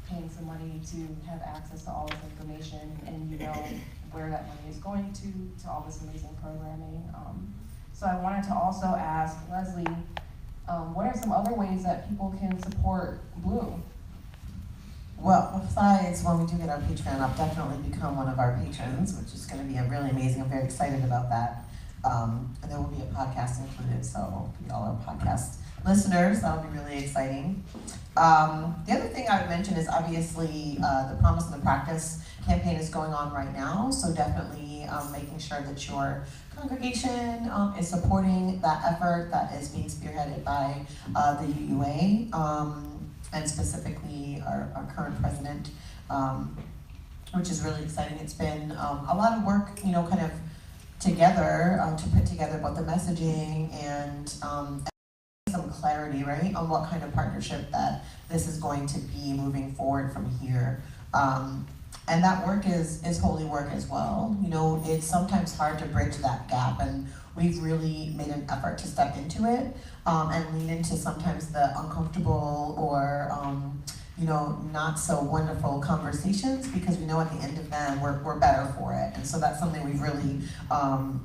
paying some money to have access to all this information, and where that money is going to all this amazing programming. So I wanted to also ask Leslie, what are some other ways that people can support BLUU? Well, besides when we do get our Patreon, I'll definitely become one of our patrons, which is going to be really amazing. I'm very excited about that. And there will be a podcast included, so for y'all are podcast listeners, that'll be really exciting. The other thing I would mention is obviously the Promise and the Practice campaign is going on right now, so definitely making sure that your congregation is supporting that effort that is being spearheaded by the UUA, and specifically our current president, which is really exciting. It's been a lot of work, kind of together to put together both the messaging and some clarity, right, on what kind of partnership that this is going to be moving forward from here. And that work is holy work as well. It's sometimes hard to bridge that gap, and we've really made an effort to step into it and lean into sometimes the uncomfortable or not so wonderful conversations, because we know at the end of them we're better for it. And so that's something we've really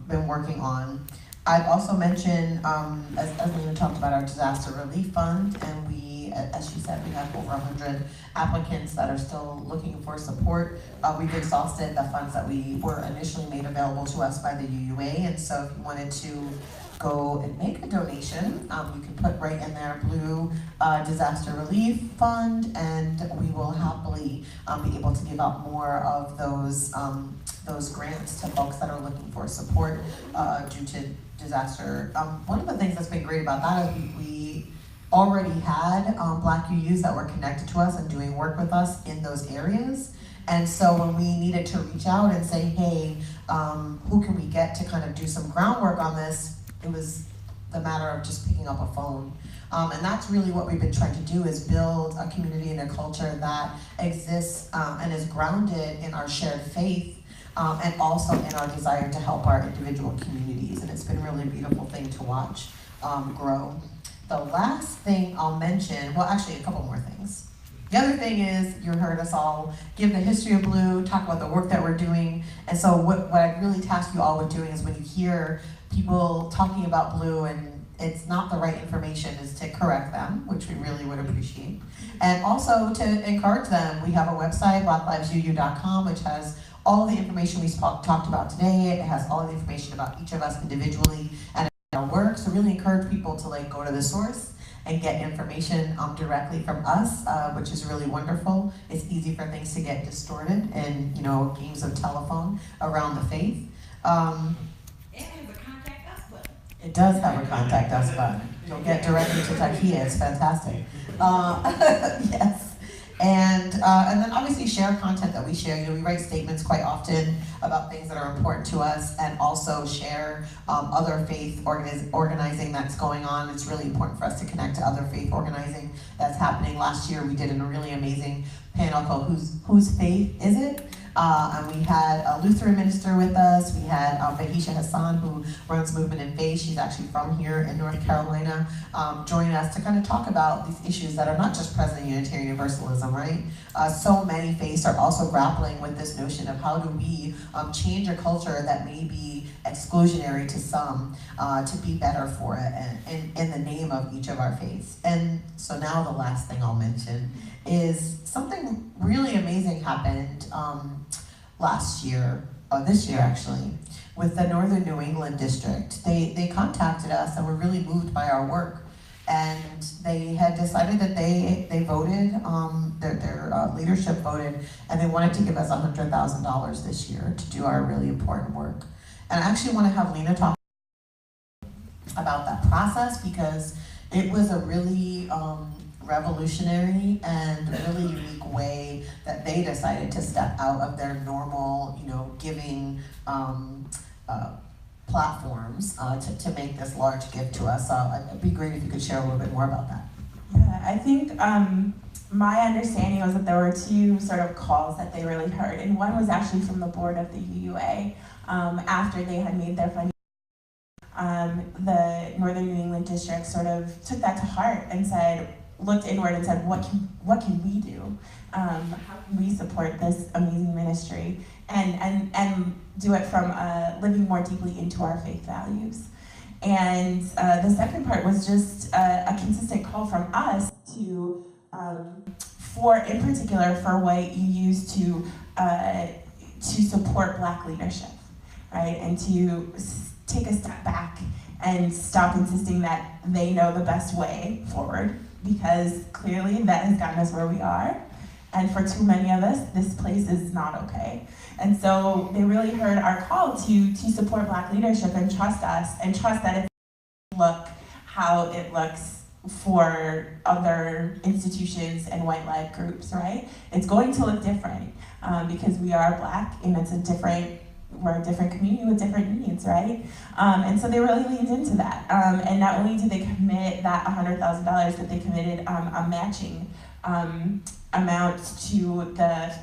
been working on. I'd also mention, as Lena talked about, our disaster relief fund, and we, as she said, we have over 100 applicants that are still looking for support. We've exhausted the funds that were initially made available to us by the UUA, and so if you wanted to go and make a donation, you can put right in there BLUU Disaster Relief Fund, and we will happily be able to give out more of those grants to folks that are looking for support due to disaster. One of the things that's been great about that is we already had Black UUs that were connected to us and doing work with us in those areas. And so when we needed to reach out and say, hey, who can we get to kind of do some groundwork on this, it was the matter of just picking up a phone. And that's really what we've been trying to do, is build a community and a culture that exists and is grounded in our shared faith, and also in our desire to help our individual communities. And it's been really a beautiful thing to watch grow. The last thing I'll mention, well, actually a couple more things. The other thing is, you heard us all give the history of BLUU, talk about the work that we're doing. And so what I really task you all with doing is, when you hear people talking about BLUU and it's not the right information, is to correct them, which we really would appreciate. And also to encourage them. We have a website, blacklivesuu.com, which has all the information we talked about today. It has all the information about each of us individually and our work. So really encourage people to go to the source and get information directly from us, which is really wonderful. It's easy for things to get distorted in games of telephone around the faith. It does have a contact us button. You'll get directly to Takia. It's fantastic. Yes. And then obviously share content that we share. We write statements quite often about things that are important to us, and also share other faith organizing that's going on. It's really important for us to connect to other faith organizing that's happening. Last year we did a really amazing panel called Whose Faith Is It? And we had a Lutheran minister with us. We had Bahisha Hassan, who runs Movement in Faith. She's actually from here in North Carolina, join us to kind of talk about these issues that are not just present in Unitarian Universalism, right? So many faiths are also grappling with this notion of how do we change a culture that may be exclusionary to some to be better for it, and in the name of each of our faiths. And so now the last thing I'll mention is something really amazing happened this year actually, with the Northern New England District. They contacted us and were really moved by our work. And they had decided that they voted, their leadership voted, and they wanted to give us $100,000 this year to do our really important work. And I actually want to have Lena talk about that process, because it was a really revolutionary and really unique way that they decided to step out of their normal, giving platforms to make this large gift to us. So it'd be great if you could share a little bit more about that. Yeah, I think my understanding was that there were two sort of calls that they really heard, and one was actually from the board of the UUA after they had made their funding. The Northern New England District sort of took that to heart and looked inward and said, what can we do? How can we support this amazing ministry and do it from living more deeply into our faith values? And the second part was just a consistent call from us to, in particular, for what you use to support Black leadership, right? And to take a step back and stop insisting that they know the best way forward, because clearly that has gotten us where we are. And for too many of us, this place is not okay. And so they really heard our call to support Black leadership and trust us, and trust that it look how it looks for other institutions and white-led groups, right? It's going to look different because we are Black, and we're a different community with different needs, right? And so they really leaned into that. And not only did they commit that $100,000, but they committed a matching amount to the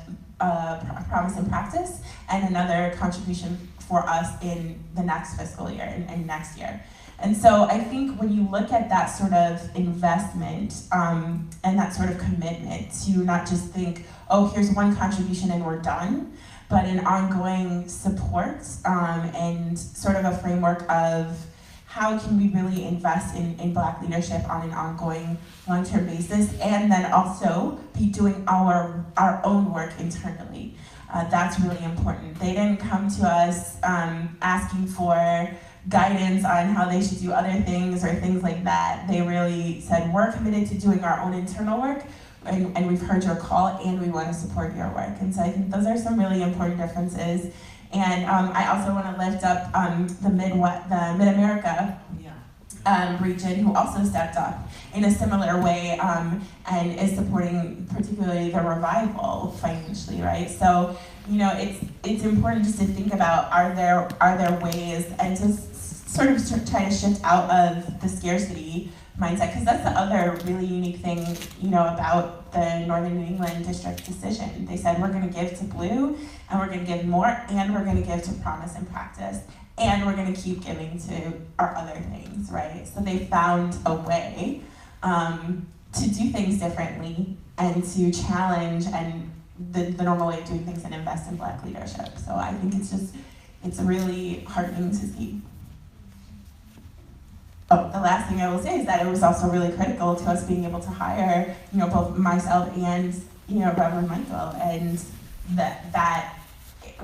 Promise and Practice, and another contribution for us in the next fiscal year and next year. And so I think when you look at that sort of investment and that sort of commitment to not just think, oh, here's one contribution and we're done, but an ongoing support and sort of a framework of how can we really invest in Black leadership on an ongoing, long-term basis, and then also be doing our own work internally. That's really important. They didn't come to us asking for guidance on how they should do other things or things like that. They really said, we're committed to doing our own internal work, and we've heard your call, and we want to support your work. And so I think those are some really important differences. And I also want to lift up the Mid-America region who also stepped up in a similar way and is supporting particularly the revival financially, right? So, you know, it's important just to think about are there ways and to sort of try to shift out of the scarcity mindset, because that's the other really unique thing, you know, about the Northern New England district decision. They said we're going to give to BLUU, and we're going to give more, and we're going to give to promise and practice, and we're going to keep giving to our other things, right? So they found a way to do things differently and to challenge and the normal way of doing things and invest in Black leadership. So I think it's really heartening to see. Oh, the last thing I will say is that it was also really critical to us being able to hire, you know, both myself and, you know, Reverend Michael, and that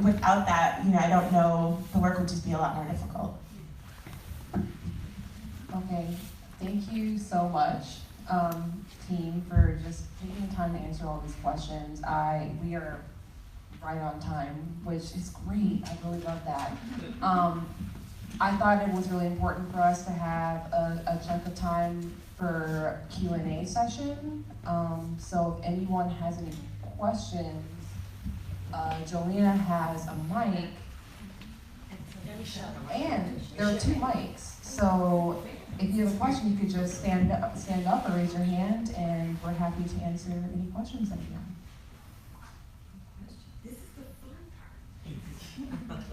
without that, you know, I don't know, the work would just be a lot more difficult. Okay, thank you so much, team, for just taking the time to answer all these questions. We are right on time, which is great. I really love that. I thought it was really important for us to have a chunk of time for Q&A session. So if anyone has any questions, Jolena has a mic, and there are 2 mics. So if you have a question, you could just stand up or raise your hand, and we're happy to answer any questions that you have. This is the fun part.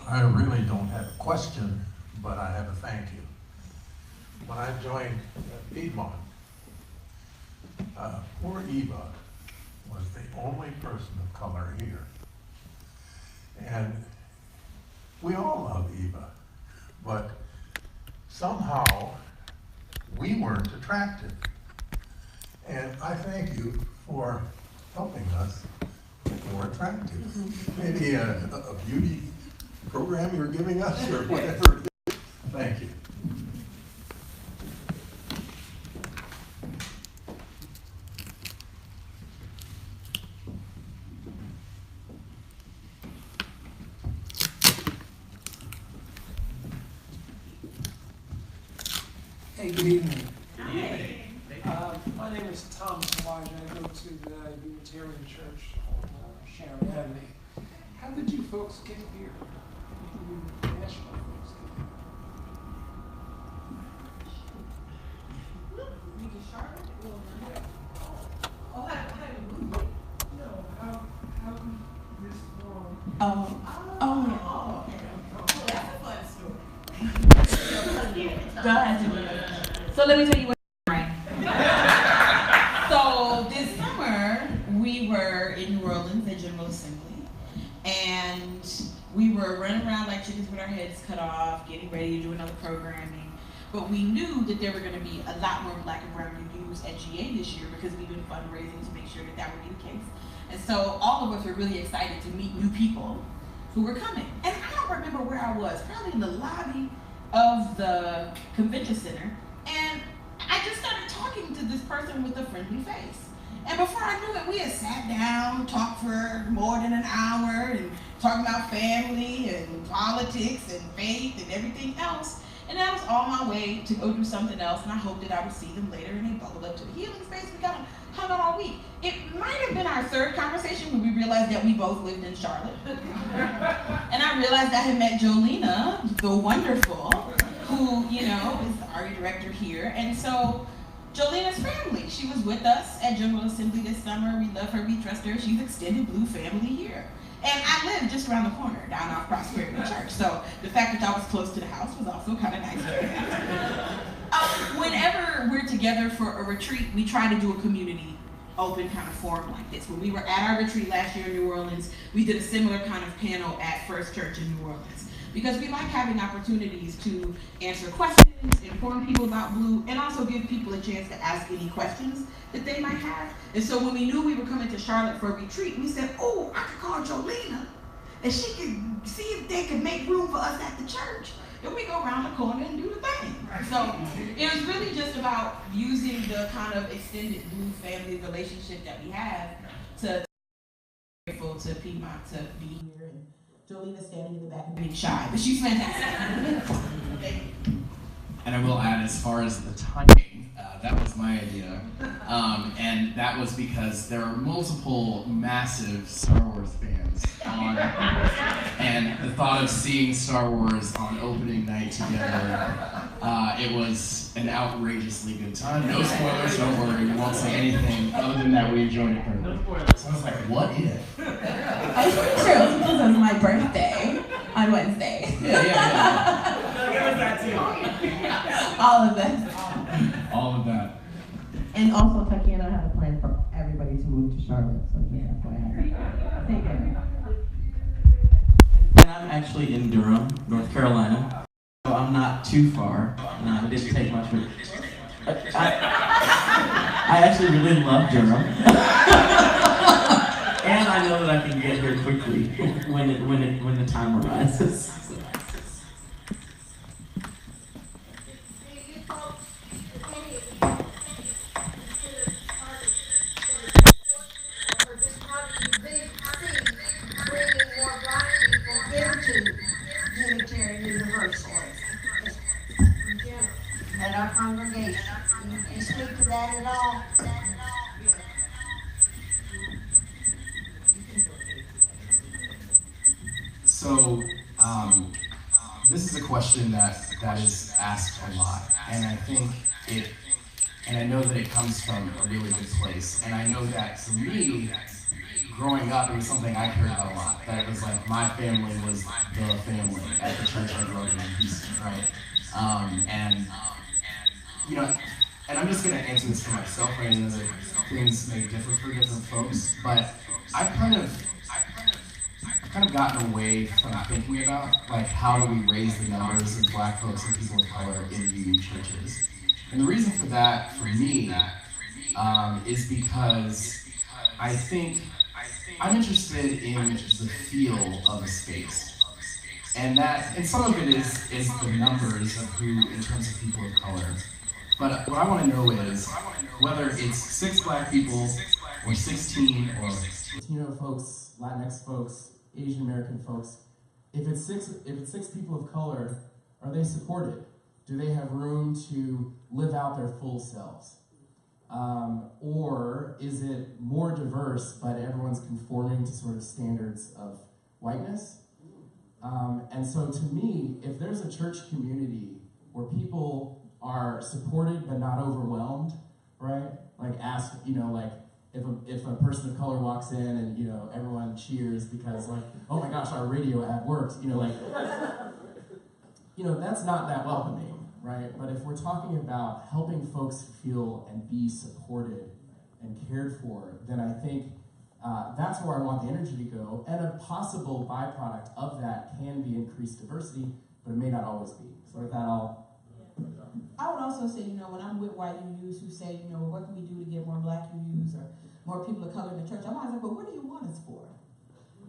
I really don't have a question, but I have a thank you. When I joined Piedmont, poor Eva was the only person of color here. And we all love Eva, but somehow we weren't attractive. And I thank you for helping us get more attractive. Maybe a beauty program you're giving us or whatever it is. Thank you. Hey, good evening. Hi. My name is Thomas Elijah. I go to the Unitarian Church on Sharon Avenue. How did you folks get here? You national folks get here? You to Charlotte or Yeah. oh, how you move it? No, how this form? Oh, okay. Oh, that's a fun story. go ahead. So let me tell you what right. So this summer, we were in New Orleans at General Assembly, and we were running around like chickens with our heads cut off, getting ready to do another programming. But we knew that there were going to be a lot more Black and brown youth at GA this year because we've been fundraising to make sure that that would be the case. And so all of us were really excited to meet new people who were coming. And I don't remember where I was, probably in the lobby of the convention center. And I just started talking to this person with a friendly face. And before I knew it, we had sat down, talked for more than an hour, and talking about family and politics and faith and everything else. And I was on my way to go do something else, and I hoped that I would see them later, and they bubbled up to the healing space. We kind of hung out all week. It might have been our third conversation when we realized that we both lived in Charlotte. And I realized I had met Jolena, the wonderful, who, you know, is the art director here. And so Jolena's family, she was with us at General Assembly this summer. We love her, we trust her. She's extended BLUU family here. And I live just around the corner, down off Prosperity Church. So the fact that I was close to the house was also kind of nice. Whenever we're together for a retreat, we try to do a community open kind of forum like this. When we were at our retreat last year in New Orleans, we did a similar kind of panel at First Church in New Orleans. Because we like having opportunities to answer questions, inform people about BLUU, and also give people a chance to ask any questions that they might have. And so when we knew we were coming to Charlotte for a retreat, we said, oh, I could call Jolena, and she could see if they could make room for us at the church. then we go around the corner and do the thing. So it was really just about using the kind of extended BLUU family relationship that we have to grateful to Piedmont to be here, and Jolene standing in the back and being shy, but she's fantastic. And I will add, as far as the timing, that was my idea. And that was because there are multiple massive Star Wars fans on, and the thought of seeing Star Wars on opening night together, it was an outrageously good time. No spoilers, don't worry, we won't say anything other than that we enjoyed it thoroughly. So I was like, what if? I was pretty sure it was because it was my birthday on Wednesday. Yeah. All of this. All of that. And also, Tatiana had a plan for everybody to move to Charlotte, so yeah, FYI. Take it. And I'm actually in Durham, North Carolina, so I'm not too far. No, it didn't take much. I actually really love Durham. And I know that I can get here quickly when the time arises. Unitarian Universalists at our congregation. Can you speak to that at all? So, this is a question that is asked a lot, and I think and I know that it comes from a really good place, and I know that for me, growing up, it was something I cared about a lot, that it was like my family was the family at the church I grew up in Houston, right? You know, and I'm just gonna answer this for myself, I know that things may differ for different folks, but I've kind of gotten away from thinking about, like, how do we raise the numbers of Black folks and people of color in UU churches. And the reason for that, for me, is because I think I'm interested in the feel of a space. And some of it is the numbers of who, in terms of people of color. But what I want to know is whether it's 6 Black people, or 16, or Latino folks, Latinx folks, Asian American folks, if it's six people of color, are they supported? Do they have room to live out their full selves? Or is it more diverse, but everyone's conforming to sort of standards of whiteness? And so to me, if there's a church community where people are supported but not overwhelmed, right? Like if a person of color walks in and, you know, everyone cheers because, like, oh my gosh, our radio ad works, you know, like, you know, that's not that welcoming, right? But if we're talking about helping folks feel and be supported and cared for, then I think that's where I want the energy to go. And a possible byproduct of that can be increased diversity, but it may not always be. So with that, I would also say, you know, when I'm with white UUs who say, you know, what can we do to get more Black UUs or more people of color in the church, I'm always like, well, what do you want us for?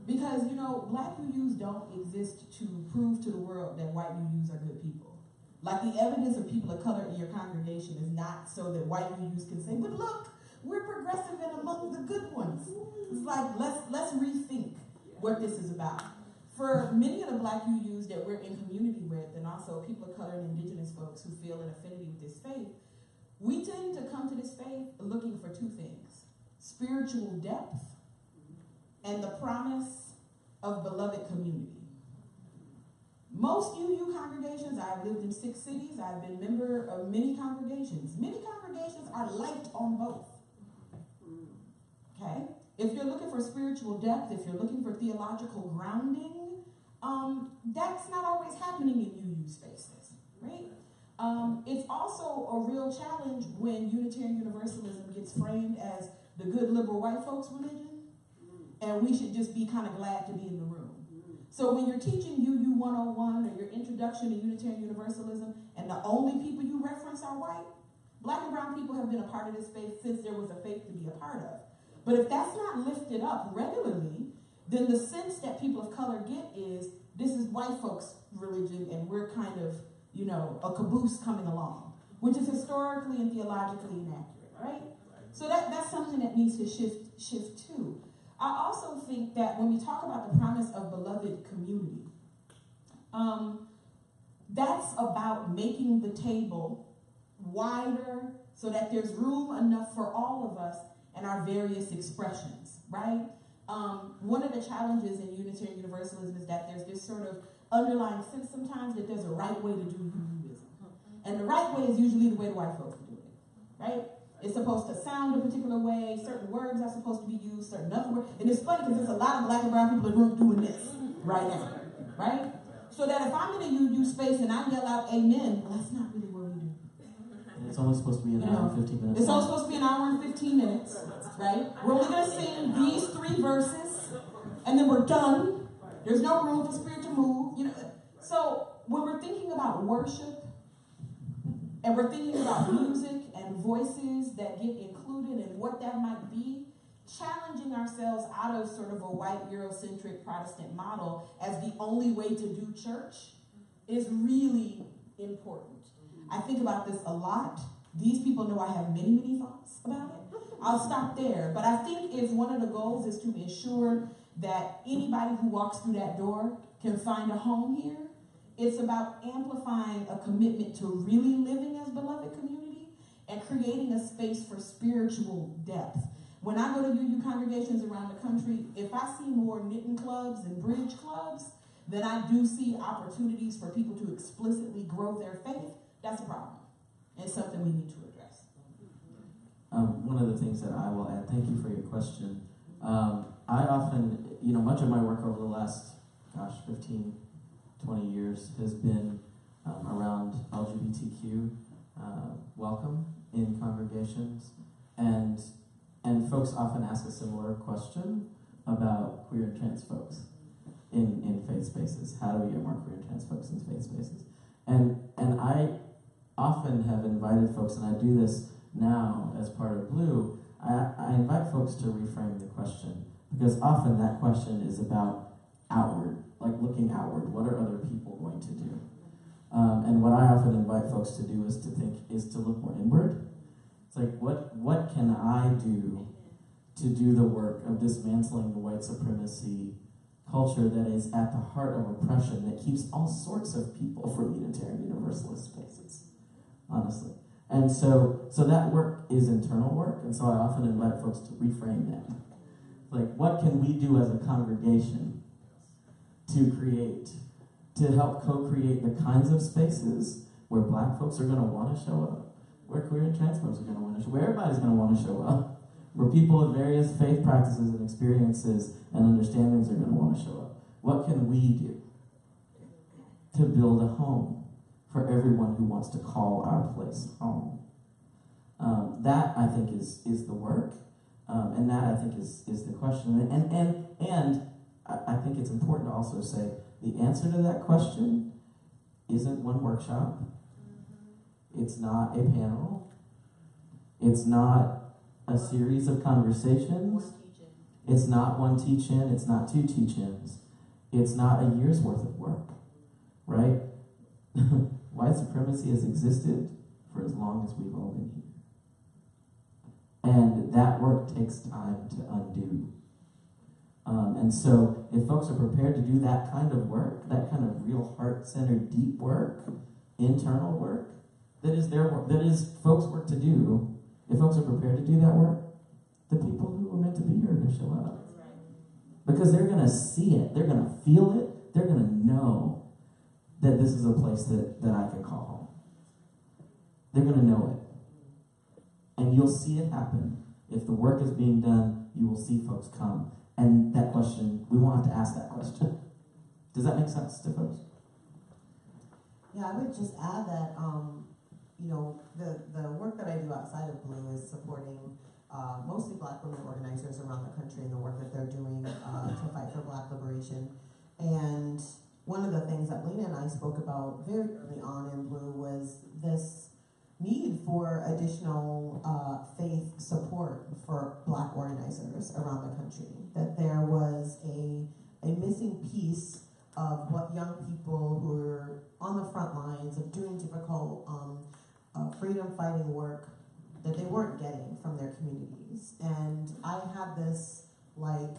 Because, you know, Black UUs don't exist to prove to the world that white UUs are good people. Like, the evidence of people of color in your congregation is not so that white UUs can say, but look, we're progressive and among the good ones. It's like, let's rethink what this is about. For many of the Black UUs that we're in community with, and also people of color and indigenous folks who feel an affinity with this faith, we tend to come to this faith looking for 2 things: spiritual depth and the promise of beloved community. Most UU congregations, I've lived in 6 cities, I've been member of many congregations. Many congregations are light on both. Okay? If you're looking for spiritual depth, if you're looking for theological grounding, that's not always happening in UU spaces, right? It's also a real challenge when Unitarian Universalism gets framed as the good liberal white folks' religion, and we should just be kind of glad to be in the room. So when you're teaching UU 101 or your introduction to Unitarian Universalism, and the only people you reference are white, Black and brown people have been a part of this faith since there was a faith to be a part of. But if that's not lifted up regularly, then the sense that people of color get is this is white folks' religion, and we're kind of, you know, a caboose coming along, which is historically and theologically inaccurate, right? So that's something that needs to shift too. I also think that when we talk about the promise of beloved community, that's about making the table wider so that there's room enough for all of us and our various expressions, right? One of the challenges in Unitarian Universalism is that there's this sort of underlying sense sometimes that there's a right way to do Hinduism. And the right way is usually the way the white folks do it, right? It's supposed to sound a particular way, certain words are supposed to be used, certain other words. And it's funny because there's a lot of black and brown people in the room doing this right now, right? So that if I'm in a UU space and I yell out amen, well, that's not really what we do. And it's only supposed to be an hour and 15 minutes. It's only supposed to be an hour and 15 minutes, right? We're only going to sing these 3 verses, and then we're done. There's no room for spirit to move, you know. So when we're thinking about worship, and we're thinking about music and voices that get included and what that might be, challenging ourselves out of sort of a white Eurocentric Protestant model as the only way to do church is really important. I think about this a lot. These people know I have many, many thoughts about it. I'll stop there. But I think if one of the goals is to ensure that anybody who walks through that door can find a home here, it's about amplifying a commitment to really living as beloved community and creating a space for spiritual depth. When I go to UU congregations around the country, if I see more knitting clubs and bridge clubs, then I do see opportunities for people to explicitly grow their faith. That's a problem. And something we need to address. One of the things that I will add, thank you for your question. I often, much of my work over the last, 15, 20 years has been around LGBTQ welcome in congregations. And folks often ask a similar question about queer and trans folks in faith spaces. How do we get more queer and trans folks in faith spaces? And I often have invited folks, and I do this now as part of BLUU, I invite folks to reframe the question, because often that question is about outward, like looking outward. What are other people going to do? And what I often invite folks to do is to look more inward. It's like, what can I do to do the work of dismantling the white supremacy culture that is at the heart of oppression that keeps all sorts of people from Unitarian Universalist spaces, honestly. And so that work is internal work, and so I often invite folks to reframe that. Like, what can we do as a congregation to help co-create the kinds of spaces where black folks are going to want to show up, where queer and trans folks are going to want to show up, where everybody's going to want to show up, where people of various faith practices and experiences and understandings are going to want to show up. What can we do to build a home for everyone who wants to call our place home? That, I think, is the work, and that, I think, is the question. And I think it's important to also say the answer to that question isn't one workshop. It's not a panel. It's not a series of conversations. It's not one teach-in. It's not 2 teach-ins. It's not a year's worth of work, right? White supremacy has existed for as long as we've all been here. And that work takes time to undo. And so if folks are prepared to do that kind of work, that kind of real heart-centered, deep work, internal work, that is their work, that is folks' work to do, if folks are prepared to do that work, the people who are meant to be here are going to show up. Because they're going to see it, they're going to feel it, they're going to know that this is a place that I can call home. They're going to know it. And you'll see it happen. If the work is being done, you will see folks come. And that question, we won't have to ask that question. Does that make sense to folks? Yeah, I would just add that, the work that I do outside of BLUU is supporting mostly Black women organizers around the country and the work that they're doing to fight for Black liberation. And one of the things that Lena and I spoke about very early on in BLUU was this need for additional faith support for Black organizers around the country. That there was a missing piece of what young people who are on the front lines of doing difficult freedom fighting work that they weren't getting from their communities. And I had this, like,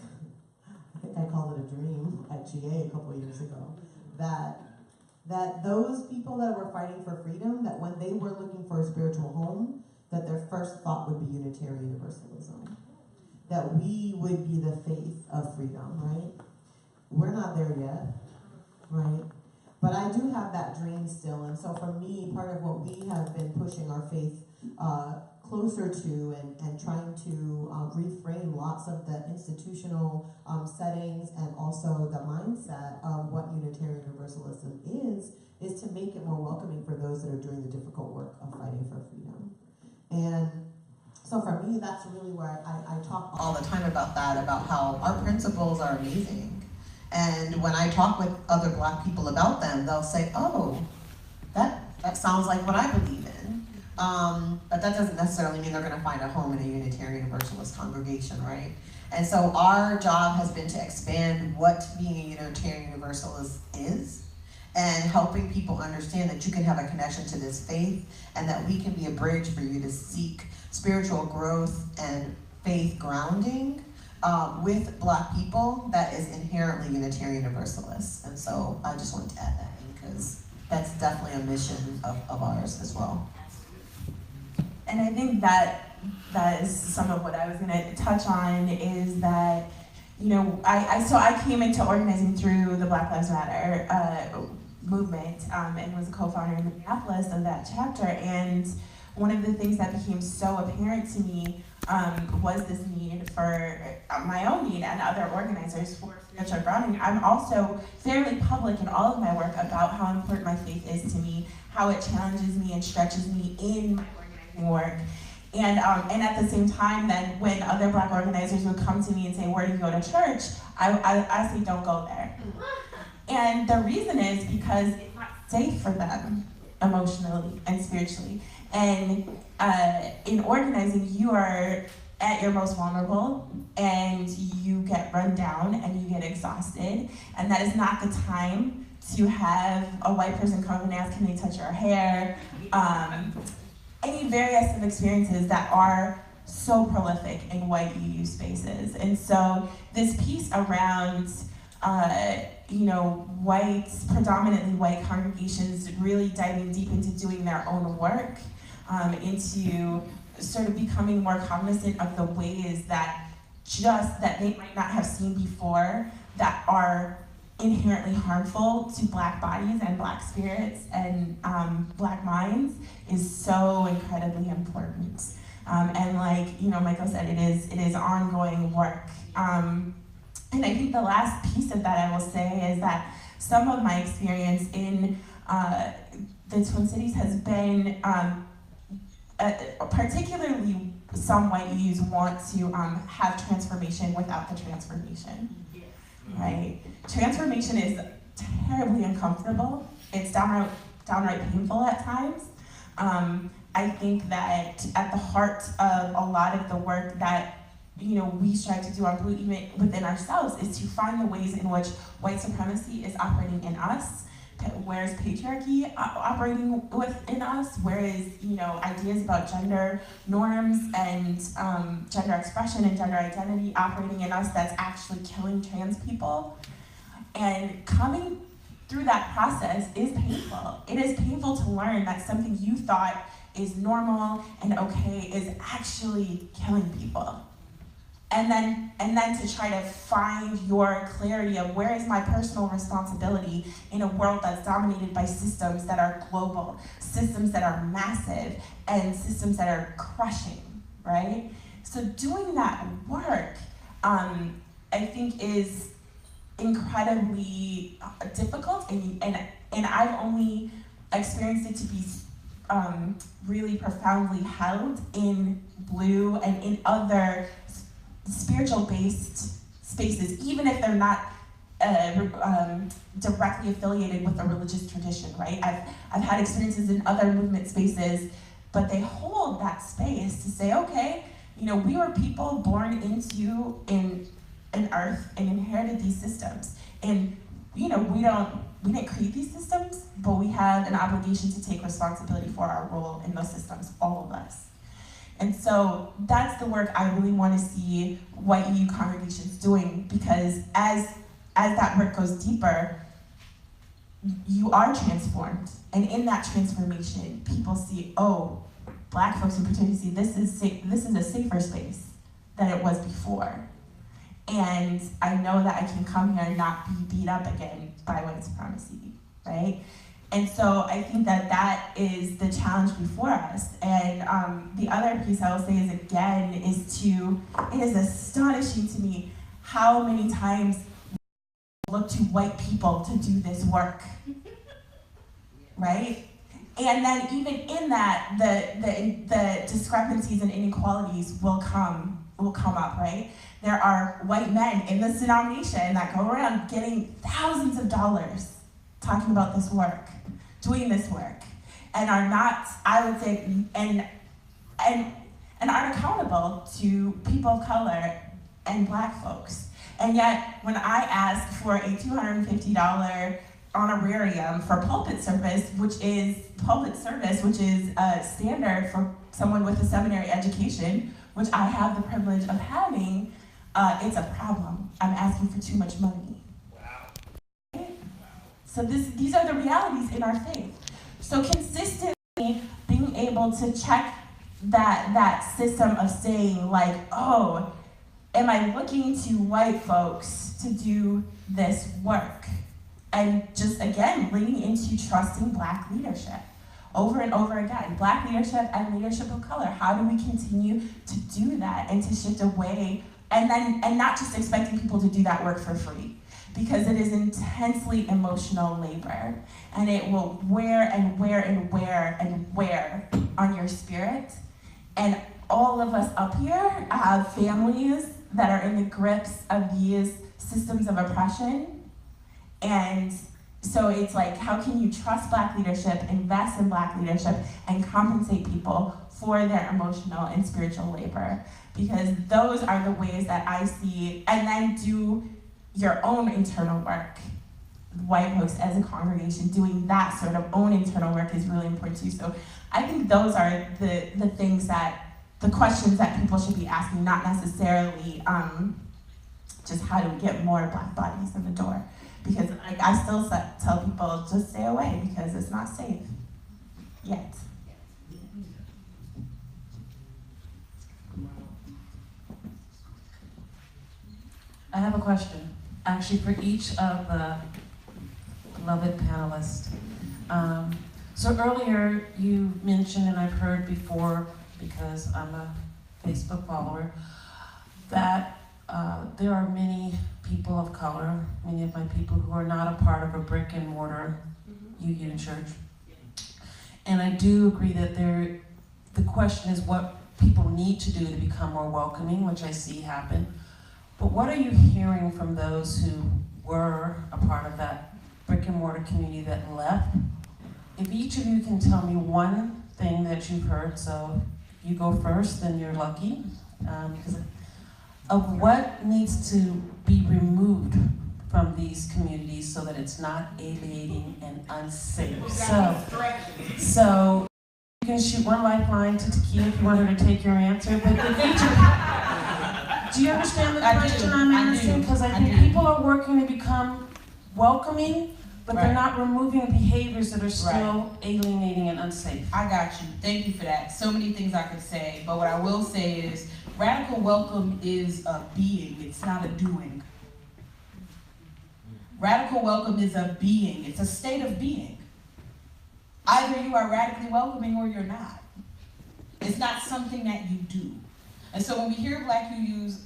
I think I called it a dream at GA a couple of years ago, that those people that were fighting for freedom, that when they were looking for a spiritual home, that their first thought would be Unitarian Universalism. That we would be the faith of freedom, right? We're not there yet, right? But I do have that dream still, and so for me, part of what we have been pushing our faith closer to and trying to reframe lots of the institutional settings and also the mindset of what Unitarian Universalism is to make it more welcoming for those that are doing the difficult work of fighting for freedom. And so for me, that's really where I talk all the time about that, about how our principles are amazing. And when I talk with other Black people about them, they'll say, oh, that sounds like what I believe in. But that doesn't necessarily mean they're going to find a home in a Unitarian Universalist congregation, right? And so our job has been to expand what being a Unitarian Universalist is, and helping people understand that you can have a connection to this faith and that we can be a bridge for you to seek spiritual growth and faith grounding with Black people that is inherently Unitarian Universalist. And so I just wanted to add that in because that's definitely a mission of ours as well. And I think that is some of what I was going to touch on is that, you know, I came into organizing through the Black Lives Matter movement and was a co-founder in Minneapolis of that chapter. And one of the things that became so apparent to me was this need for my own need and other organizers for spiritual grounding. I'm also fairly public in all of my work about how important my faith is to me, how it challenges me and stretches me in my organizing work. And at the same time, then when other Black organizers would come to me and say, where do you go to church? I say, don't go there. And the reason is because it's not safe for them emotionally and spiritually. And in organizing, you are at your most vulnerable and you get run down and you get exhausted. And that is not the time to have a white person come and ask, can they touch your hair? Any various of experiences that are so prolific in white UU spaces. And so this piece around predominantly white congregations really diving deep into doing their own work, into sort of becoming more cognizant of the ways that they might not have seen before that are inherently harmful to Black bodies and Black spirits and Black minds is so incredibly important. And like, Michael said, it is ongoing work. And I think the last piece of that I will say is that some of my experience in the Twin Cities has been, particularly some white youths want to have transformation without the transformation, right? Transformation is terribly uncomfortable. It's downright painful at times. I think that at the heart of a lot of the work that we strive to do on BLUU, even within ourselves, is to find the ways in which white supremacy is operating in us. Where is patriarchy operating within us? Where is, ideas about gender norms and gender expression and gender identity operating in us that's actually killing trans people? And coming through that process is painful. It is painful to learn that something you thought is normal and okay is actually killing people. And then to try to find your clarity of where is my personal responsibility in a world that's dominated by systems that are global, systems that are massive, and systems that are crushing, right? So doing that work, I think is incredibly difficult, and I've only experienced it to be really profoundly held in BLUU and in other spiritual-based spaces, even if they're not directly affiliated with a religious tradition, right? I've had experiences in other movement spaces, but they hold that space to say, okay, we were people born into an earth and inherited these systems, and we didn't create these systems, but we have an obligation to take responsibility for our role in those systems, all of us. And so that's the work I really want to see white EU congregations doing, because as that work goes deeper, you are transformed. And in that transformation, people see, oh, Black folks in particular see this is a safer space than it was before. And I know that I can come here and not be beat up again by white supremacy, right? And so I think that is the challenge before us. And the other piece I will say is, again, it is astonishing to me how many times we look to white people to do this work, right? And then even in that, the discrepancies and inequalities will come up, right? There are white men in this denomination that go around getting thousands of dollars talking about this work, doing this work, and are not, I would say, and aren't accountable to people of color and Black folks. And yet, when I ask for a $250 honorarium for pulpit service, which is a standard for someone with a seminary education, which I have the privilege of having, it's a problem. I'm asking for too much money. Wow. So these are the realities in our faith. So consistently being able to check that system of saying, like, oh, am I looking to white folks to do this work? And just, again, leaning into trusting Black leadership over and over again. Black leadership and leadership of color. How do we continue to do that and to shift away, and not just expecting people to do that work for free? Because it is intensely emotional labor, and it will wear and wear and wear and wear on your spirit. And all of us up here have families that are in the grips of these systems of oppression. And so it's like, how can you trust Black leadership, invest in Black leadership, and compensate people for their emotional and spiritual labor? Because those are the ways that I see, and then do your own internal work. White folks as a congregation doing that sort of own internal work is really important too. So I think those are the things the questions that people should be asking, not necessarily just how do we get more Black bodies in the door. Because I still tell people, just stay away because it's not safe yet. I have a question, actually, for each of the beloved panelists. So earlier you mentioned, and I've heard before, because I'm a Facebook follower, that there are many people of color, many of my people who are not a part of a brick and mortar UU church. And I do agree that the question is what people need to do to become more welcoming, which I see happen. But what are you hearing from those who were a part of that brick and mortar community that left? If each of you can tell me one thing that you've heard, so you go first, then you're lucky, of what needs to be removed from these communities so that it's not alienating and unsafe. So you can shoot one lifeline to Takia if you want her to take your answer, but if each of, do you understand the question I'm asking? Because I think people are working to become welcoming, but they're not removing behaviors that are still alienating and unsafe. I got you. Thank you for that. So many things I could say, but what I will say is radical welcome is a being, it's not a doing. Radical welcome is a being, it's a state of being. Either you are radically welcoming or you're not. It's not something that you do. And so when we hear Black UUs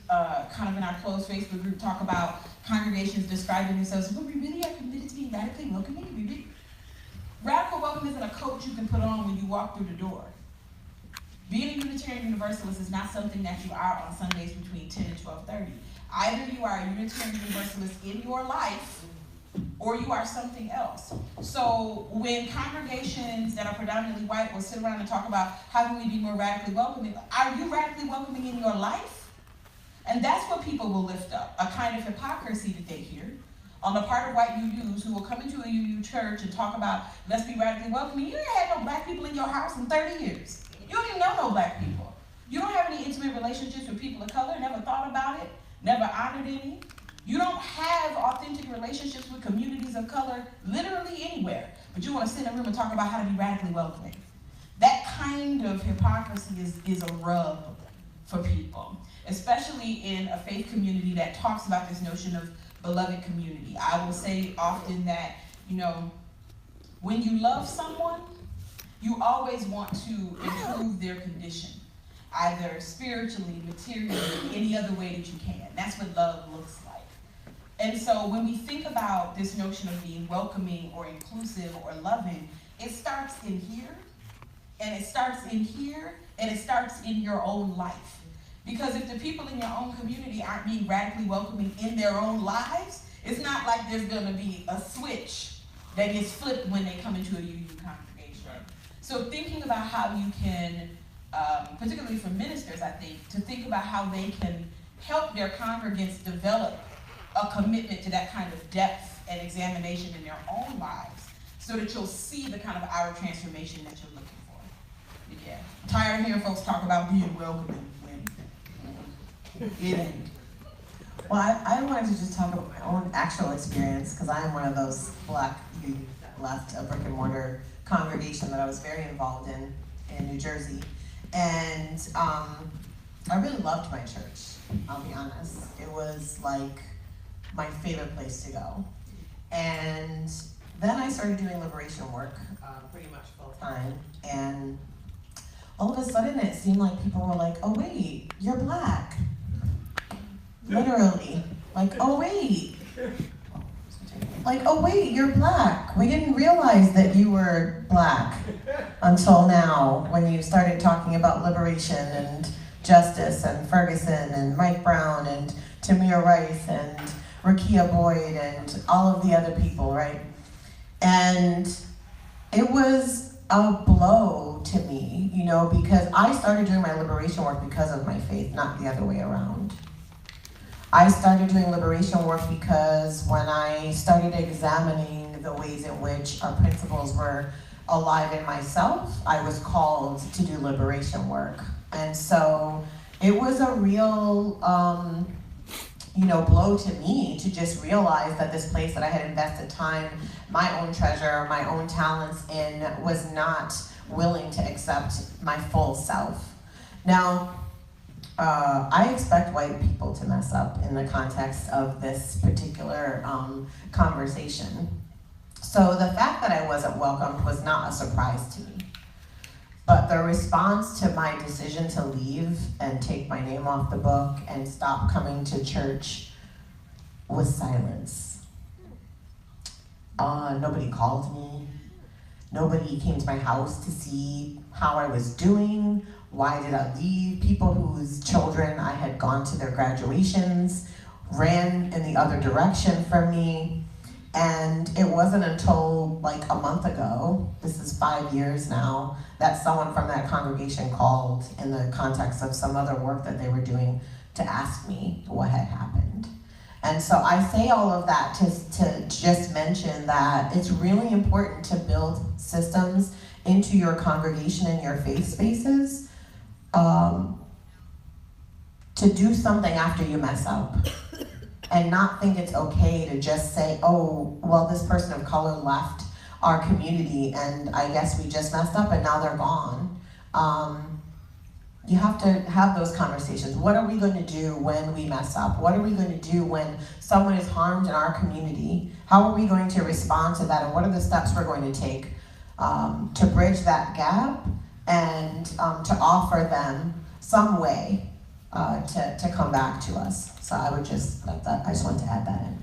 kind of in our closed Facebook group talk about congregations describing themselves, well, we really are committed to being radically welcoming. Radical welcome isn't a coat you can put on when you walk through the door. Being a Unitarian Universalist is not something that you are on Sundays between 10 and 12:30. Either you are a Unitarian Universalist in your life, or you are something else. So when congregations that are predominantly white will sit around and talk about how can we be more radically welcoming, are you radically welcoming in your life? And that's what people will lift up, a kind of hypocrisy that they hear. on the part of white UUs who will come into a UU church and talk about, let's be radically welcoming. You ain't had no black people in your house in 30 years. You don't even know no black people. You don't have any intimate relationships with people of color, never thought about it, never honored any. You don't have authentic relationships with communities of color literally anywhere, but you want to sit in a room and talk about how to be radically welcoming. That kind of hypocrisy is a rub for people, especially in a faith community that talks about this notion of beloved community. I will say often that, you know, when you love someone, you always want to improve their condition, either spiritually, materially, any other way that you can. That's what love looks like. And so when we think about this notion of being welcoming or inclusive or loving, it starts in here, and it starts in here, and it starts in your own life. Because if the people in your own community aren't being radically welcoming in their own lives, it's not like there's gonna be a switch that gets flipped when they come into a UU congregation. So thinking about how you can, particularly for ministers, I think, to think about how they can help their congregants develop a commitment to that kind of depth and examination in their own lives, so that you'll see the kind of outer transformation that you're looking for. Yeah, I'm tired of hearing folks talk about being welcoming. It ain't. Well, I wanted to just talk about my own actual experience, because I am one of those black youth left a brick and mortar congregation that I was very involved in New Jersey. And I really loved my church, I'll be honest. It was like my favorite place to go. And then I started doing liberation work pretty much full time. And all of a sudden it seemed like people were like, oh wait, you're black. Literally. Like, oh wait. Like, oh wait, you're black. We didn't realize that you were black until now, when you started talking about liberation and justice and Ferguson and Mike Brown and Tamir Rice and Rakia Boyd and all of the other people, right? And it was a blow to me, you know, because I started doing my liberation work because of my faith, not the other way around. I started doing liberation work because when I started examining the ways in which our principles were alive in myself, I was called to do liberation work. And so it was a real, you know, blow to me to just realize that this place that I had invested time, my own treasure, my own talents in, was not willing to accept my full self. Now, I expect white people to mess up in the context of this particular conversation. So the fact that I wasn't welcomed was not a surprise to me. But the response to my decision to leave and take my name off the book and stop coming to church was silence. Nobody called me. Nobody came to my house to see how I was doing. Why did I leave? People whose children I had gone to their graduations ran in the other direction from me. And it wasn't until like a month ago, this is 5 years now, that someone from that congregation called in the context of some other work that they were doing to ask me what had happened. And so I say all of that to just mention that it's really important to build systems into your congregation and your faith spaces to do something after you mess up. And not think it's okay to just say, oh, well, this person of color left our community and I guess we just messed up and now they're gone. You have to have those conversations. What are we going to do when we mess up? What are we going to do when someone is harmed in our community? How are we going to respond to that? And what are the steps we're going to take to bridge that gap and to offer them some way to come back to us? So I would just let that, I just wanted to add that in.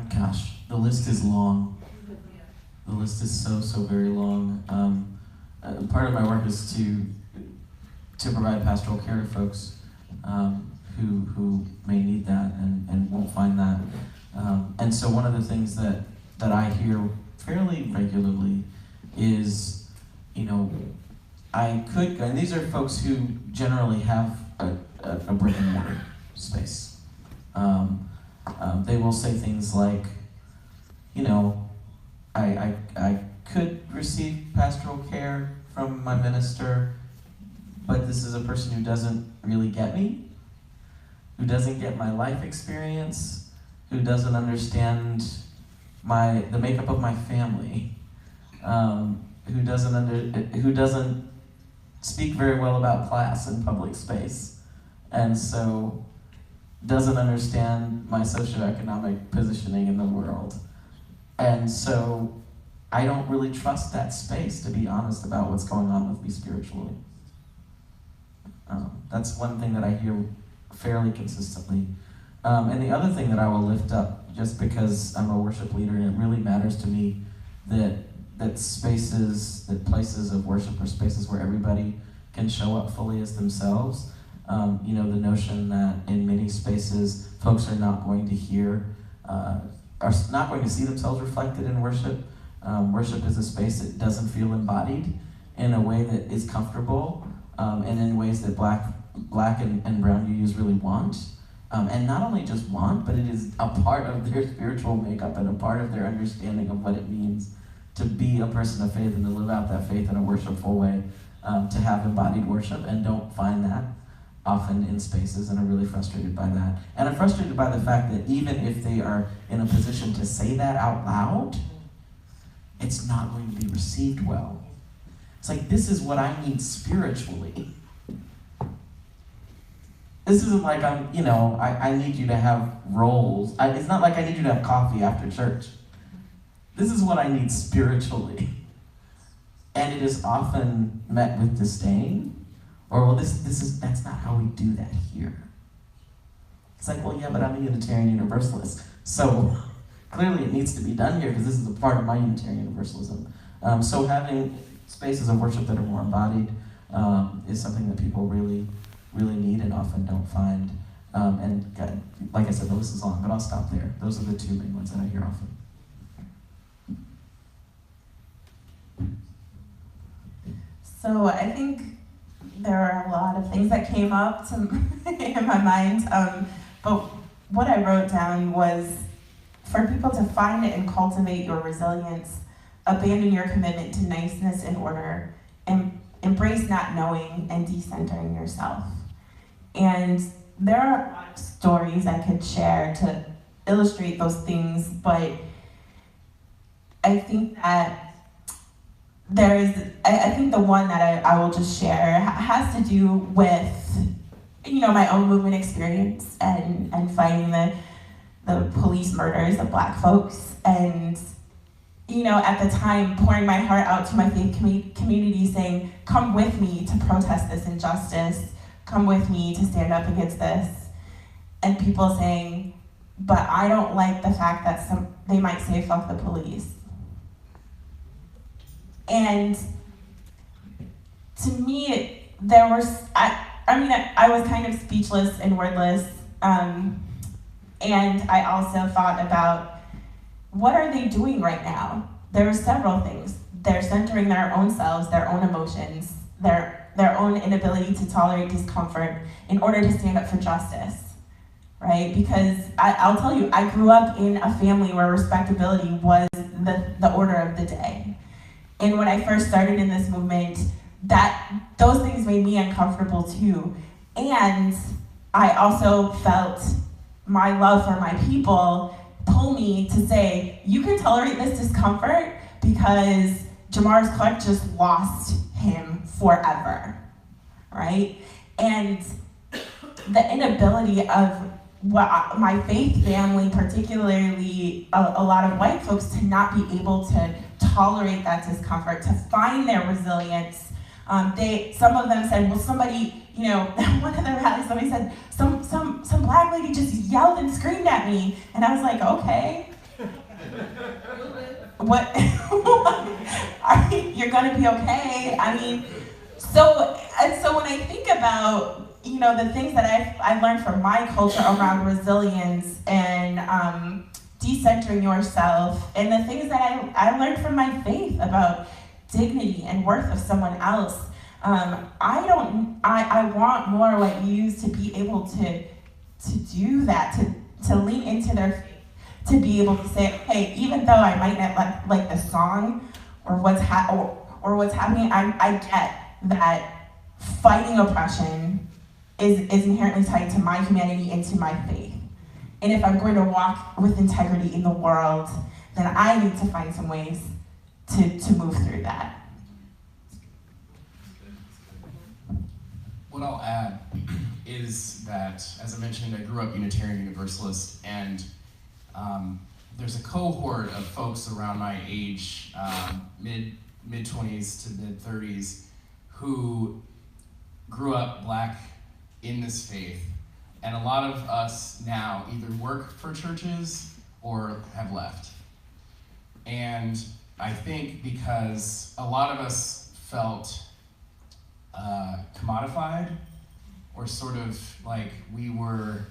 Gosh, the list is long. The list is so very long. Part of my work is to provide pastoral care to folks who may need that and won't find that. And so one of the things that I hear fairly regularly is, you know, I could, and these are folks who generally have a brick and mortar space. They will say things like, you know, I could receive pastoral care from my minister, but this is a person who doesn't really get me, who doesn't get my life experience, who doesn't understand the makeup of my family, who doesn't speak very well about class in public space, and so doesn't understand my socioeconomic positioning in the world. And so I don't really trust that space, to be honest about what's going on with me spiritually. That's one thing that I hear fairly consistently. And the other thing that I will lift up, just because I'm a worship leader and it really matters to me that spaces, that places of worship are spaces where everybody can show up fully as themselves. You know, the notion that in many spaces, folks are not going to hear, are not going to see themselves reflected in worship. Worship is a space that doesn't feel embodied in a way that is comfortable, and in ways that black and brown UUs really want. And not only just want, but it is a part of their spiritual makeup and a part of their understanding of what it means to be a person of faith and to live out that faith in a worshipful way, to have embodied worship, and don't find that often in spaces, and are really frustrated by that. And I'm frustrated by the fact that even if they are in a position to say that out loud, it's not going to be received well. It's like, this is what I need spiritually. This isn't like I need you to have rolls. It's not like I need you to have coffee after church. This is what I need spiritually. And it is often met with disdain. Or, well, that's not how we do that here. It's like, well, yeah, but I'm a Unitarian Universalist. So clearly it needs to be done here because this is a part of my Unitarian Universalism. So having spaces of worship that are more embodied is something that people really, really need and often don't find. And God, like I said, the list is long, but I'll stop there. Those are the two main ones that I hear often. So I think there are a lot of things that came up in my mind, but what I wrote down was for people to find and cultivate your resilience, abandon your commitment to niceness and order, and embrace not knowing and decentering yourself. And there are a lot of stories I could share to illustrate those things, but I think that I think the one that I will just share has to do with, my own movement experience and fighting the police murders of Black folks. And, at the time, pouring my heart out to my faith community saying, come with me to protest this injustice. Come with me to stand up against this. And people saying, but I don't like the fact that they might say, fuck the police. And to me, I was kind of speechless and wordless. And I also thought about, what are they doing right now? There are several things. They're centering their own selves, their own emotions, their own inability to tolerate discomfort in order to stand up for justice, right? Because I'll tell you, I grew up in a family where respectability was the order of the day. And when I first started in this movement, those things made me uncomfortable too. And I also felt my love for my people pull me to say, you can tolerate this discomfort because Jamar's Clark just lost him forever, right? And the inability of my faith family, particularly a lot of white folks, to not be able to tolerate that discomfort, to find their resilience. Some of them said, well, somebody, one of the rallies, somebody said, some Black lady just yelled and screamed at me. And I was like, okay. What? You're gonna be okay. So when I think about, the things that I've learned from my culture around resilience and decentering yourself, and the things that I learned from my faith about dignity and worth of someone else, I want more white youth to be able to do that, to lean into their faith, to be able to say, hey, even though I might not like the song or what's happening, I get that fighting oppression is inherently tied to my humanity and to my faith. And if I'm going to walk with integrity in the world, then I need to find some ways to move through that. What I'll add is that, as I mentioned, I grew up Unitarian Universalist, and there's a cohort of folks around my age, mid-20s to mid-30s, who grew up Black in this faith. And a lot of us now either work for churches or have left. And I think because a lot of us felt commodified, or sort of like we were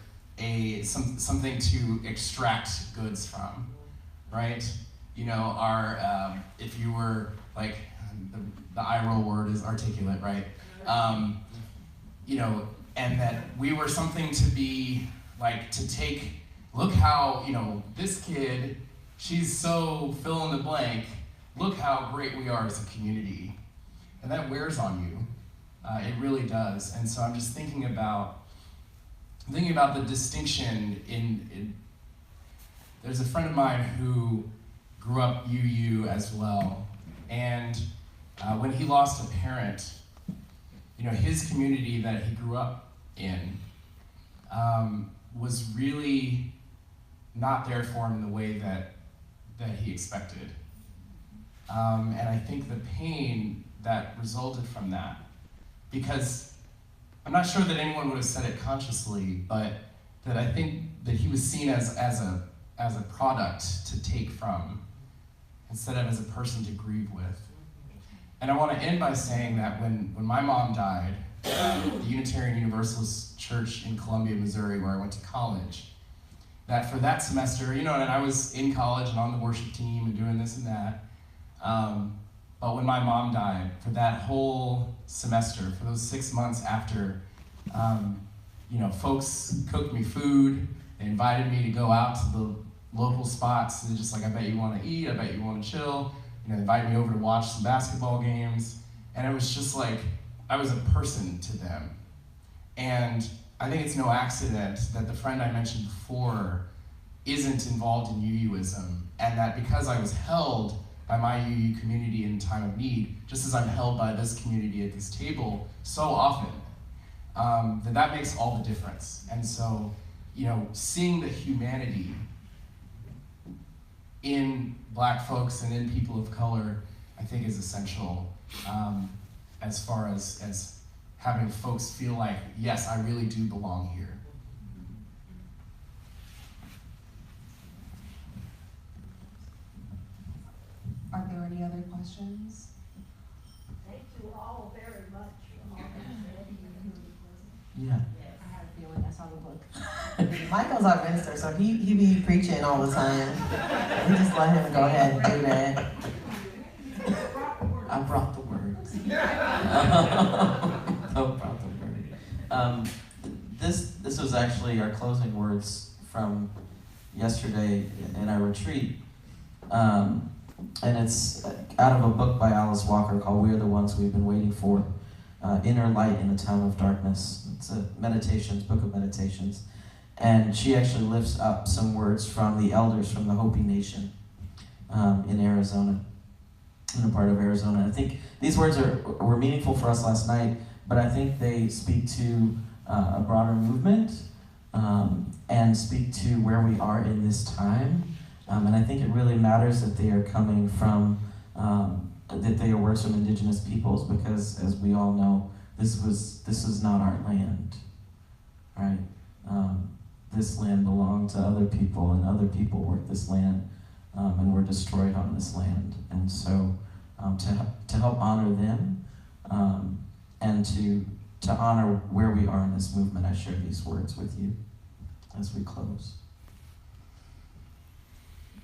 something to extract goods from, right? You know, if you were like, the eye roll word is articulate, right? You know, and that we were something to be like, to take, look how, you know, this kid, she's so fill in the blank, look how great we are as a community. And that wears on you. It really does. And so I'm just thinking about the distinction in there's a friend of mine who grew up UU as well. And when he lost a parent, you know, his community that he grew up in was really not there for him in the way that he expected. And I think the pain that resulted from that, because I'm not sure that anyone would have said it consciously, but that I think that he was seen as a product to take from, instead of as a person to grieve with. And I want to end by saying that when my mom died, the Unitarian Universalist Church in Columbia, Missouri, where I went to college, that for that semester, you know, and I was in college and on the worship team and doing this and that, but when my mom died, for that whole semester, for those 6 months after, you know, folks cooked me food, they invited me to go out to the local spots, and just like, I bet you want to eat, I bet you want to chill, you know, they invited me over to watch some basketball games, and it was just like, I was a person to them. And I think it's no accident that the friend I mentioned before isn't involved in UUism, and that because I was held by my UU community in time of need, just as I'm held by this community at this table so often, that makes all the difference. And so, you know, seeing the humanity in Black folks and in people of color, I think is essential, as far as having folks feel like, yes, I really do belong here. Are there any other questions? Thank you all very much for all that. Yeah. I have a feeling I saw the book. Michael's our minister, so he be preaching all the time. We just let him go ahead and do that. I brought the words. This was actually our closing words from yesterday in our retreat. And it's out of a book by Alice Walker called "We're the Ones We've Been Waiting For," Inner Light in a Time of Darkness. It's a book of meditations. And she actually lifts up some words from the elders from the Hopi Nation in Arizona, in a part of Arizona. I think these words were meaningful for us last night, but I think they speak to a broader movement and speak to where we are in this time. And I think it really matters that they are coming from, that they are words from indigenous peoples, because as we all know, this is not our land, right? This land belonged to other people, and other people worked this land, and were destroyed on this land. And so to help honor them, and to honor where we are in this movement, I share these words with you as we close.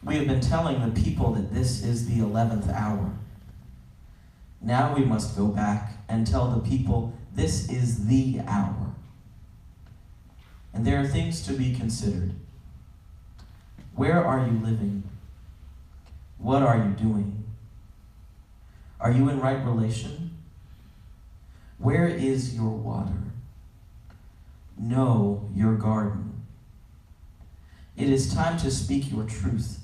We have been telling the people that this is the 11th hour. Now we must go back and tell the people this is the hour. And there are things to be considered. Where are you living? What are you doing? Are you in right relation? Where is your water? Know your garden. It is time to speak your truth.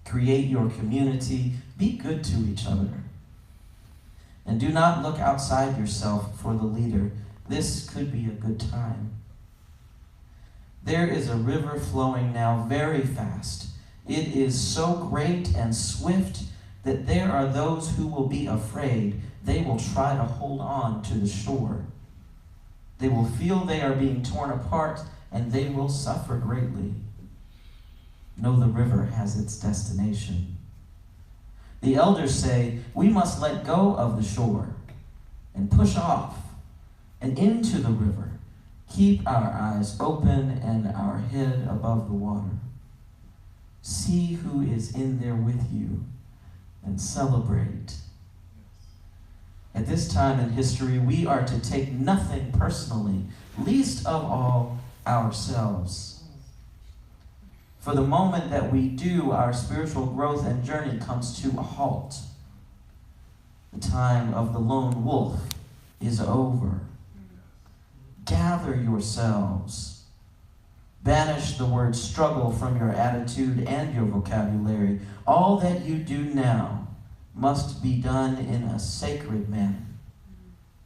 Create your community. Be good to each other. And do not look outside yourself for the leader. This could be a good time. There is a river flowing now very fast. It is so great and swift that there are those who will be afraid. They will try to hold on to the shore. They will feel they are being torn apart, and they will suffer greatly. Know the river has its destination. The elders say, we must let go of the shore and push off and into the river. Keep our eyes open and our head above the water. See who is in there with you and celebrate. At this time in history, we are to take nothing personally, least of all ourselves. For the moment that we do, our spiritual growth and journey comes to a halt. The time of the lone wolf is over. Gather yourselves. Banish the word struggle from your attitude and your vocabulary. All that you do now must be done in a sacred manner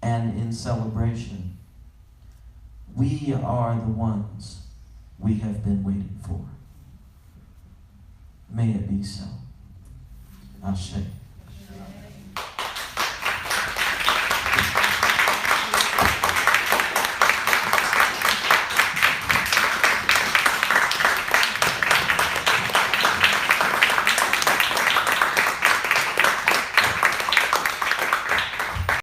and in celebration. We are the ones we have been waiting for. May it be so. Ashe.